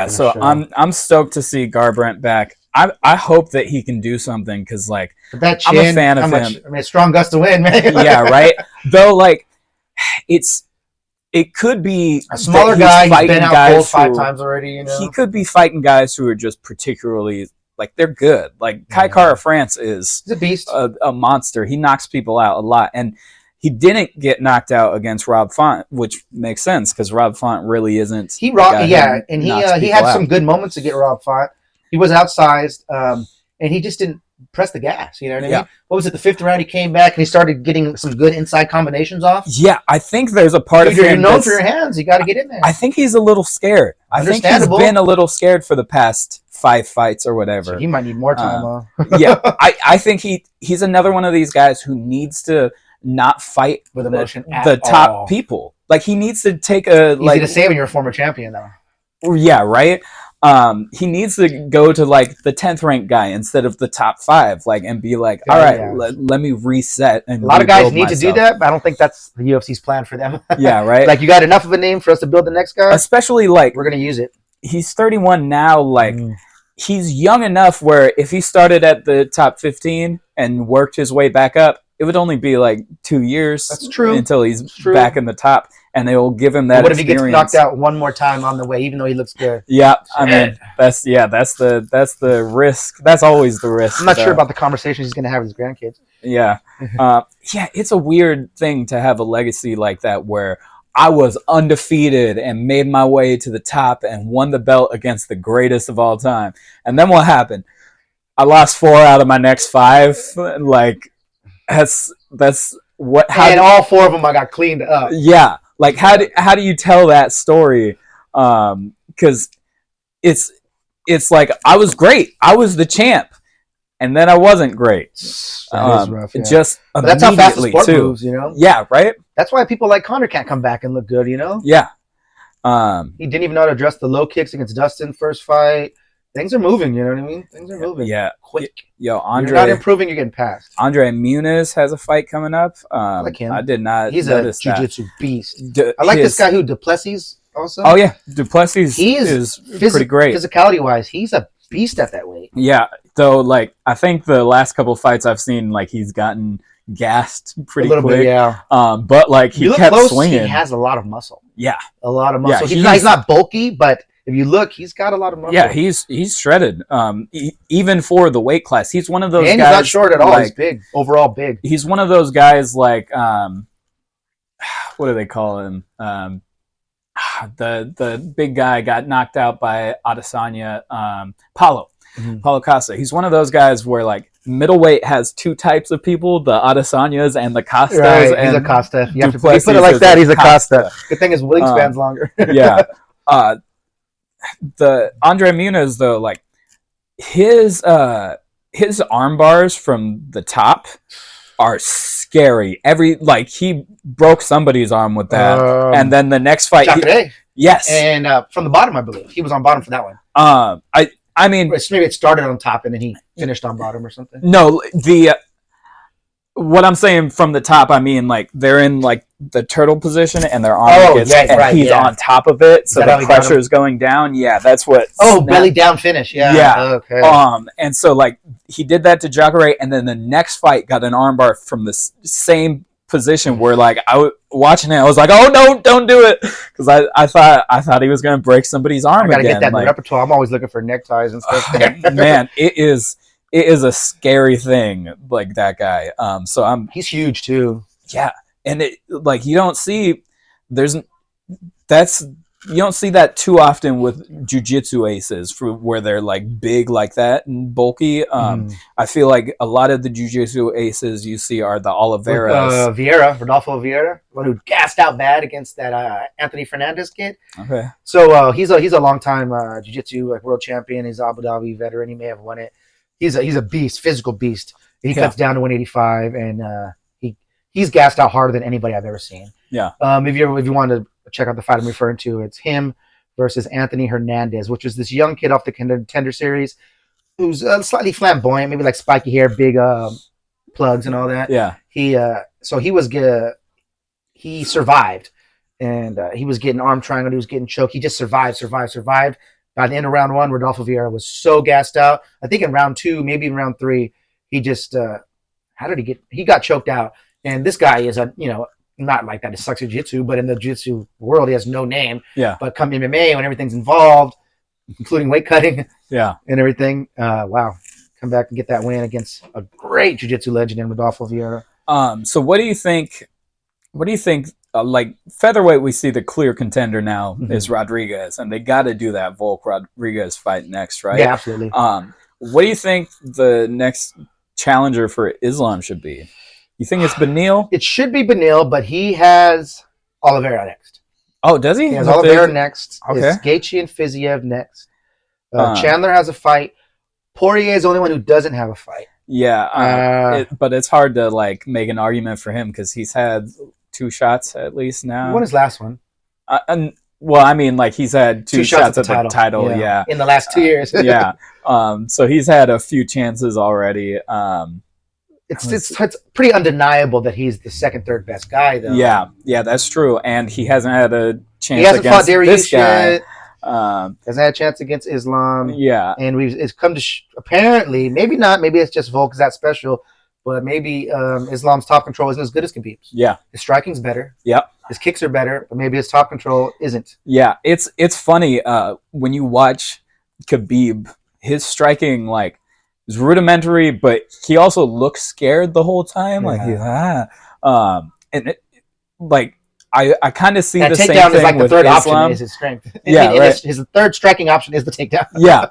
So I'm stoked to see Garbrandt back. I hope that he can do something, because like
that chin,
I'm a fan of him.
I mean, strong gust to win, man.
Yeah, right. Though, like, it could be
a smaller guy. He's been out cold 5 times already.
He could be fighting guys who are just particularly, like, they're good. Like Kai Kara France he's
a beast,
a monster. He knocks people out a lot, and he didn't get knocked out against Rob Font, which makes sense because Rob Font really isn't.
He had some good moments to get Rob Font. He was outsized, and he just didn't press the gas. You know what I mean? What was it? The 5th round, he came back and he started getting some good inside combinations off.
Yeah, I think there's a part of him.
You're known for your hands. You got to get in there.
I think he's a little scared. I think he's been a little scared for the past 5 fights or whatever.
So he might need more time.
I think he's another one of these guys who needs to not fight
with emotion
the top people. Like, he needs to take a
easy to say when you're a former champion, though.
Yeah, right. He needs to go to like the 10th ranked guy instead of the top 5, like, and be like, all right, let me reset. And
a lot of guys need to do that, but I don't think that's the UFC's plan for them.
Yeah, right.
Like, you got enough of a name for us to build the next guy,
especially like
we're gonna use it.
He's 31 now, like. He's young enough where if he started at the top 15 and worked his way back up, it would only be like 2 years.
That's true.
Until he's back in the top, and they will give him that.
What if he gets knocked out one more time on the way, even though he looks good?
Yeah, I mean that's the risk. That's always the risk.
I'm not sure about the conversations he's going to have with his grandkids.
Yeah, yeah, it's a weird thing to have a legacy like that where I was undefeated and made my way to the top and won the belt against the greatest of all time. And then what happened? I lost 4 out of my next 5. Like, that's what.
And all 4 of them I got cleaned up.
Yeah, like how do you tell that story? Because it's like I was great. I was the champ. And then I wasn't great.
That is rough, yeah.
Just
but that's how fast the sport moves, you know?
Yeah, right?
That's why people like Conor can't come back and look good, you know?
Yeah.
He didn't even know how to address the low kicks against Dustin first fight. Things are moving, you know what I mean? Things are moving.
Yeah.
Quick.
Yo, Andre.
You're not improving, you're getting passed.
Andre Muniz has a fight coming up.
I like him.
I did not
He's
notice
a jiu-jitsu beast. I like this guy Duplessis also.
Oh, yeah. Duplessis is pretty great.
Physicality-wise, he's a beast at that weight.
Yeah. Though, like, I think the last couple fights I've seen, like, he's gotten gassed pretty quick.
Bit, yeah.
But, like, he kept swinging.
He has a lot of muscle.
Yeah.
A lot of muscle. Yeah, he's not bulky, but if you look, he's got a lot of muscle.
Yeah, he's shredded. Even for the weight class. He's one of those guys.
He's not short at all. Like, he's big. Overall big.
He's one of those guys, like, what do they call him? The big guy got knocked out by Adesanya, Paulo. Mm-hmm. Paulo Costa. He's one of those guys where, like, middleweight has 2 types of people: the Adesanyas and the Costas.
Right,
and
he's a Costa. You have to put it like that. He's a Costa. Good thing his wingspan's longer.
Yeah. The Andre Muniz, though, like, his arm bars from the top are scary. He broke somebody's arm with that, and then the next fight, yes,
and from the bottom, I believe he was on bottom for that one.
I mean,
maybe it started on top and then he finished on bottom or something.
No, what I'm saying from the top, I mean, like, they're in, like, the turtle position and their arm he's on top of it, so the pressure is going down. Yeah, that's what.
Belly down finish. Yeah. Okay.
And so, like, he did that to Jacare, and then the next fight got an armbar from the same position where, like, I was watching it, I was like, oh no, don't do it, because I thought he was going to break somebody's arm. I gotta get
that in the repertoire. I'm always looking for neckties and stuff.
Man, it is a scary thing, like, that guy.
He's huge too.
Yeah, and it, like, you don't see that too often with jiu-jitsu aces where they're, like, big like that and bulky. I feel like a lot of the jiu-jitsu aces you see are the Oliveras.
Rodolfo Vieira, one who gassed out bad against that Anthony Fernandez kid.
Okay.
So he's a long time jiu-jitsu, like, world champion. He's an Abu Dhabi veteran. He may have won it. He's a beast, physical beast. He cuts down to 185, and he's gassed out harder than anybody I've ever seen.
Yeah.
If you want to check out the fight I'm referring to, it's him versus Anthony Hernandez, which is this young kid off the Contender Series who's slightly flamboyant, maybe like spiky hair, big plugs and all that.
Yeah.
He survived, and he was getting arm triangled. He was getting choked. He just survived. By the end of round 1, Rodolfo Vieira was so gassed out. I think in round 2, maybe in round 3, he just he got choked out. And this guy is not like that. It sucks at jiu-jitsu, but in the jiu-jitsu world, he has no name.
Yeah.
But come MMA, when everything's involved, including weight cutting,
and
everything, wow, come back and get that win against a great jiu-jitsu legend in Rodolfo Vieira.
So what do you think? Like, featherweight, we see the clear contender now is Rodriguez, and they got to do that Volk Rodriguez fight next, right?
Yeah, absolutely.
What do you think the next challenger for Islam should be? You think it's Beneil?
It should be Beneil, but he has Oliveira next.
Oh, does he?
He has Oliveira next.
Okay.
It's Gaethje and Fiziev next. Chandler has a fight. Poirier is the only one who doesn't have a fight.
Yeah, but it's hard to, like, make an argument for him because he's had 2 shots at least now.
He won his last one.
Well, I mean, like he's had two shots at the title. Yeah.
In the last 2 years.
Yeah. So he's had a few chances already.
It's pretty undeniable that he's the second, third best guy, though.
Yeah, that's true. And he hasn't had a chance.
He hasn't
against
fought Dariush
this guy.
yet. Hasn't had a chance against Islam.
Yeah,
and it's come to apparently, maybe not. Maybe it's just Volk is that special, but maybe Islam's top control isn't as good as Khabib's.
Yeah,
his striking's better.
Yep,
his kicks are better, but maybe his top control isn't.
Yeah, it's funny when you watch Khabib, his striking like is rudimentary, but he also looks scared the whole time.
Yeah.
Like and it, like. I kind of see
that
the same
takedown
thing
is like the third
Islam.
option is his strength.
Yeah, right.
His third striking option is the takedown.
Yeah.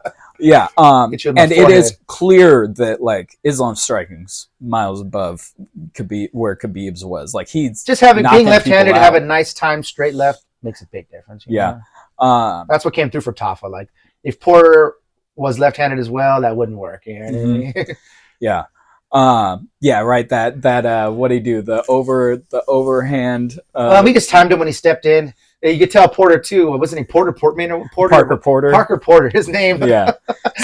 And it
forehead.
is clear that like Islam's striking's miles above where Khabib's was. Like he's
just being left-handed to have a nice time straight left makes a big difference. You know? That's what came through for Tafa. Like if Porter was left-handed as well, that wouldn't work. You know what I mean?
Yeah. Right. That what did he do? The overhand.
He just timed him when he stepped in. You could tell Porter too. Wasn't he Parker Porter. His name.
Yeah.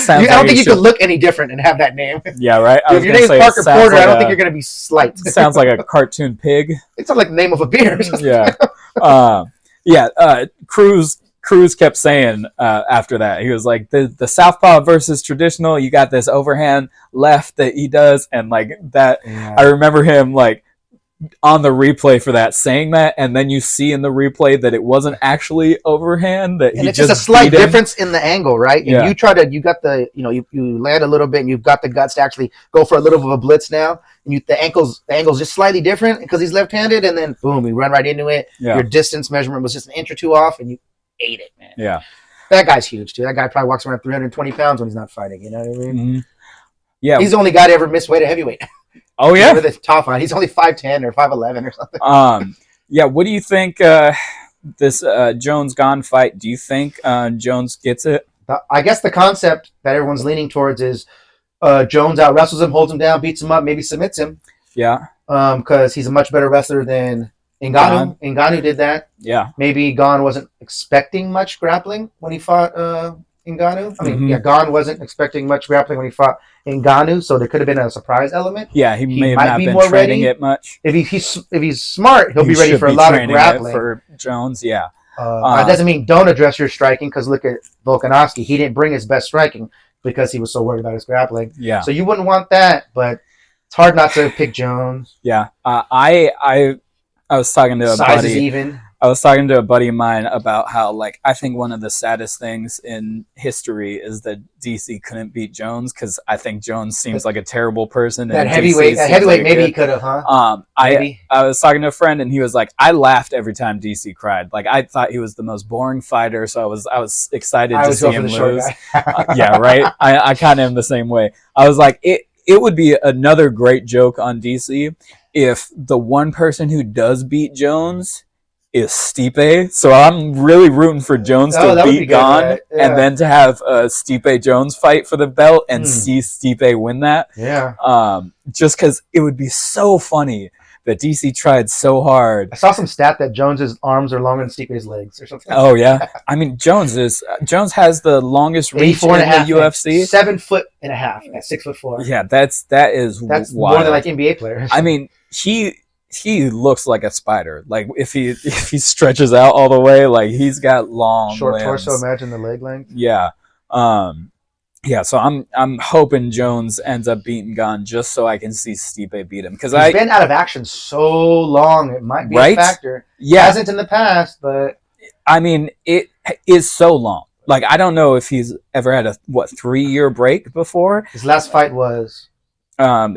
I don't think you could look any different and have that name.
Yeah. Right.
If your name's Parker Porter, I don't think you're gonna be slight.
Sounds like a cartoon pig.
It sounds like the name of a beer.
Yeah. Cruz kept saying after that, he was like, the southpaw versus traditional, you got this overhand left that he does, and like that. Yeah. I remember him like on the replay for that saying that, and then you see in the replay that it wasn't actually overhand, that
and it's just a slight difference in the angle, right? And you land a little bit and you've got the guts to actually go for a little bit of a blitz now, and the ankle's just slightly different because he's left-handed, and then boom, you run right into it. Your distance measurement was just an inch or two off, and you ate it, man.
Yeah.
That guy's huge, too. That guy probably walks around 320 pounds when he's not fighting, you know what I mean?
Mm-hmm. Yeah.
He's the only guy to ever miss weight at heavyweight.
Oh, yeah?
The top fight. He's only 5'10 or 5'11 or something.
Yeah, what do you think this Jones-Gane fight, do you think Jones gets it?
I guess the concept that everyone's leaning towards is Jones out-wrestles him, holds him down, beats him up, maybe submits him.
Yeah.
Because he's a much better wrestler than Ngannou. Ngannou did that.
Yeah.
Maybe Gane wasn't expecting much grappling when he fought Ngannou. I mean, Gane wasn't expecting much grappling when he fought Ngannou, so there could have been a surprise element.
Yeah, he may have not been training it much.
If he's smart, he'll be ready for a lot of grappling.
For Jones, yeah.
That doesn't mean don't address your striking, because look at Volkanovski. He didn't bring his best striking because he was so worried about his grappling.
Yeah.
So you wouldn't want that, but it's hard not to pick Jones.
Yeah. I was talking to a buddy of mine about how, like, I think one of the saddest things in history is that DC couldn't beat Jones, because I think Jones seems like a terrible person.
That heavyweight, maybe he could have, huh?
I was talking to a friend, and he was like, I laughed every time DC cried. Like, I thought he was the most boring fighter, so I was excited to see him lose. Yeah, right? I kind of am the same way. I was like, it would be another great joke on DC if the one person who does beat Jones is Stipe. So I'm really rooting for Jones to beat Gane, right? And then to have a Stipe Jones fight for the belt and see Stipe win that.
Yeah.
Just because it would be so funny that DC tried so hard.
I saw some stat that Jones's arms are longer than Stipe's legs or something.
Oh yeah. I mean, Jones has the longest reach in the UFC.
7.5 feet at 6'4".
Yeah, that's wild.
More than like NBA players.
I mean, he looks like a spider. Like if he stretches out all the way, like he's got long
short
limbs.
torso. Imagine the leg length.
Yeah, yeah. So I'm hoping Jones ends up beating Gane just so I can see Stipe beat him, because
he's been out of action so long. It might be a factor.
Yeah,
hasn't in the past, but
I mean it is so long. Like I don't know if he's ever had a 3-year break before.
His last fight was.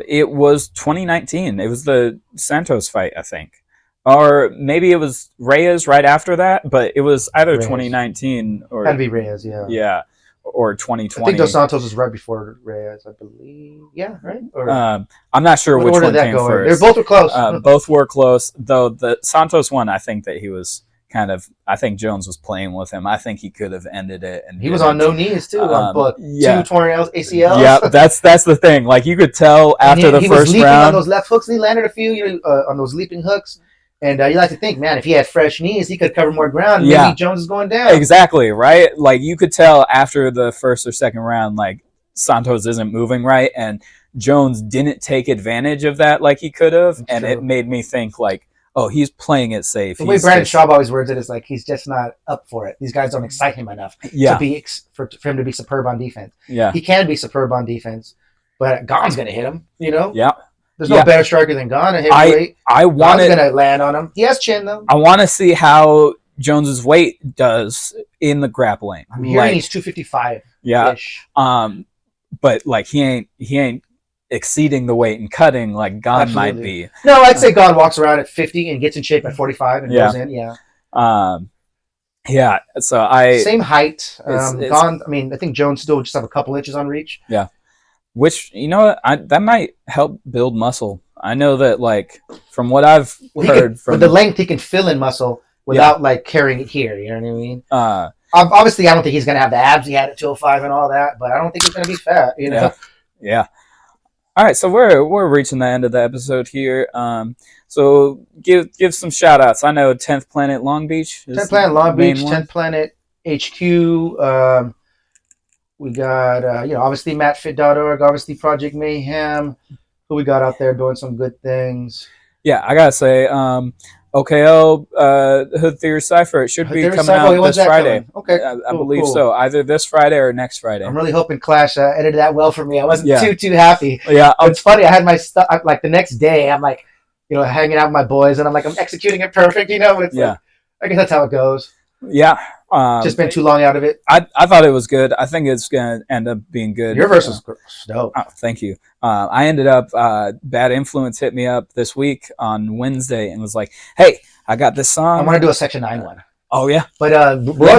It was 2019. It was the Santos fight, I think. Or maybe it was Reyes right after that, but it was either Reyes. 2019 or...
That'd be Reyes, yeah.
Yeah, or 2020.
I think Dos Santos was right before Reyes, I believe. Yeah, right? Or,
I'm not sure which one came first.
They both were close.
Both were close, though the Santos one, I think that he was... I think Jones was playing with him. I think he could have ended it. And
he was on no knees too. On 2 torn ACLs.
Yeah, that's the thing. Like you could tell after the first round,
on those left hooks, and he landed a few on those leaping hooks, And you like to think, man, if he had fresh knees, he could cover more ground. Maybe Jones is going down.
Exactly, right? Like, you could tell after the first or second round, like, Santos isn't moving right, and Jones didn't take advantage of that like he could have, and it made me think, like, oh, he's playing it safe.
The way Brandon Schaub always words it is like he's just not up for it. These guys don't excite him enough to be for him to be superb on defense.
Yeah,
he can be superb on defense, but Gane's going to hit him, you know?
Yeah.
There's no better striker than Gane at heavyweight. Gane's going to land on him. He has chin, though.
I want to see how Jones's weight does in the grappling.
I'm hearing he's 255.
Yeah. But like he ain't exceeding the weight and cutting like Gane might be.
No, I'd say Gane walks around at 50 and gets in shape at 45 and goes in. Yeah.
So
same height. Gane. I mean, I think Jones still just have a couple inches on reach.
Yeah. Which, you know what, that might help build muscle. I know that, like, from what I've heard from
with the length, he can fill in muscle without like carrying it here. You know what I mean? Obviously, I don't think he's going to have the abs he had at 205 and all that, but I don't think he's going to be fat. You know?
Yeah. All right, so we're reaching the end of the episode here. So give some shout outs. I know 10th Planet Long Beach.
10th Planet Long Beach, 10th Planet HQ. We got obviously MatFit.org, obviously Project Mayhem. Who we got out there doing some good things? Yeah,
I gotta say, OKO Hood Theory Cypher. It should be coming out this Friday.
Okay,
I believe so. Either this Friday or next Friday.
I'm really hoping Clash edited that well for me. I wasn't too happy.
Yeah,
it's funny. I had my stuff like the next day. I'm like, hanging out with my boys, and I'm executing it perfect. But it's like, I guess that's how it goes.
Yeah.
Just been too long out of it.
I thought it was good. I think it's going to end up being good.
Your verse was dope.
Oh, thank you. I ended up, Bad Influence hit me up this week on Wednesday and was like, hey, I got this song.
I want to do a Section 9 one.
Oh, yeah?
But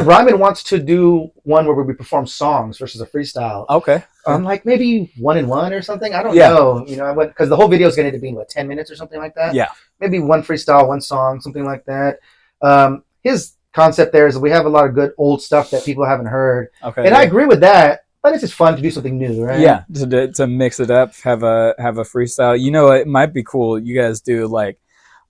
Ryman wants to do one where we perform songs versus a freestyle.
Okay.
Like maybe 1-1 or something. I don't know. I went because the whole video is going to be 10 minutes or something like that.
Yeah.
Maybe one freestyle, one song, something like that. His concept there is that we have a lot of good old stuff that people haven't heard. Okay. And I agree with that, but it's just fun to do something new, right?
Yeah, to mix it up, have a freestyle. It might be cool. You guys do like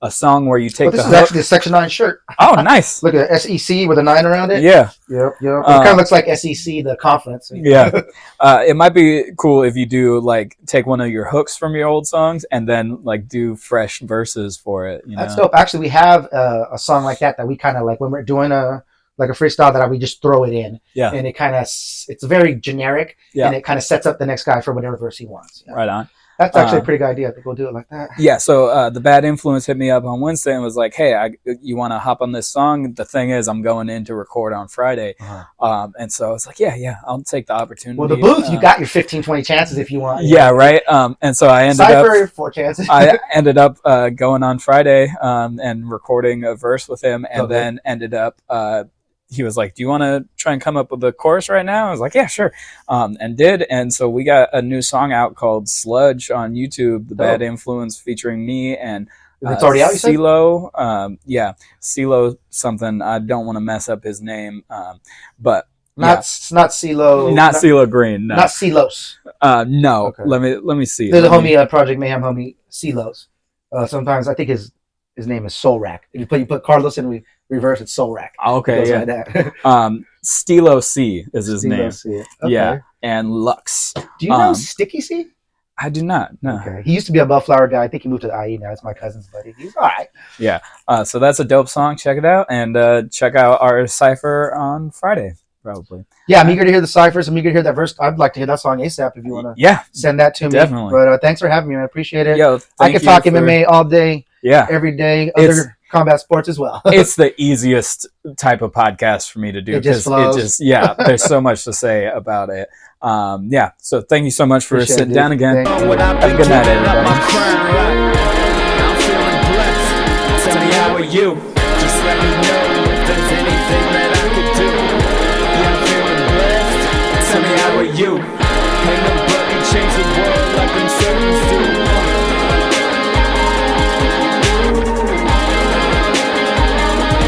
a song where you take
this is actually a Section 9 shirt.
Oh, nice.
Look at SEC with a 9 around it.
Yeah.
Yep. It kind of looks like SEC, the conference.
Yeah. It might be cool if you do like take one of your hooks from your old songs and then like do fresh verses for it.
That's dope. Actually, we have a song like that we kind of like when we're doing a freestyle that we just throw it in.
Yeah.
And it kind of, it's very generic. Yeah. And it kind of sets up the next guy for whatever verse he wants. Yeah.
Right on.
That's actually a pretty good idea. I think we'll do it like that.
Yeah, so the Bad Influence hit me up on Wednesday and was like, hey, you want to hop on this song? The thing is, I'm going in to record on Friday. And so I was like, yeah, I'll take the opportunity.
Well, the booth, you got your 15, 20 chances if you want.
Yeah, right? And so I ended
up... 4 chances.
I ended up going on Friday and recording a verse with him and then ended up... he was like, do you want to try and come up with a chorus right now? I was like, yeah, sure. And did. And so we got a new song out called Sludge on YouTube, The Bad Influence featuring me and
it's already out, you said?
CeeLo. CeeLo something. I don't want to mess up his name. But
not CeeLo.
Not CeeLo Green. No.
Not CeeLos.
No. Okay. Let me see.
There's a homie, Project Mayhem homie, CeeLos. Sometimes I think his name is Soul Rack. If you put Carlos in reverse, it's Soul Rack.
Okay, yeah. Like Stilo C is his name.
C. Okay.
Yeah, and Lux.
Do you know Sticky C?
I do not. No.
Okay. He used to be a Bellflower guy. I think he moved to the IE now. It's my cousin's buddy. He's all right.
Yeah. So that's a dope song. Check it out and check out our cipher on Friday. Probably.
Yeah, I'm eager to hear the ciphers. I'm eager to hear that verse. I'd like to hear that song ASAP if you want to send that to me.
Definitely.
But thanks for having me. I appreciate it.
Yo,
I could talk MMA all day.
Yeah.
Every day. Other combat sports as well.
It's the easiest type of podcast for me to do.
It just flows.
There's so much to say about it. So thank you so much for sitting down again. Have a good night, everybody.
I'm feeling blessed. Tell me how are you? Just let me know if there's anything that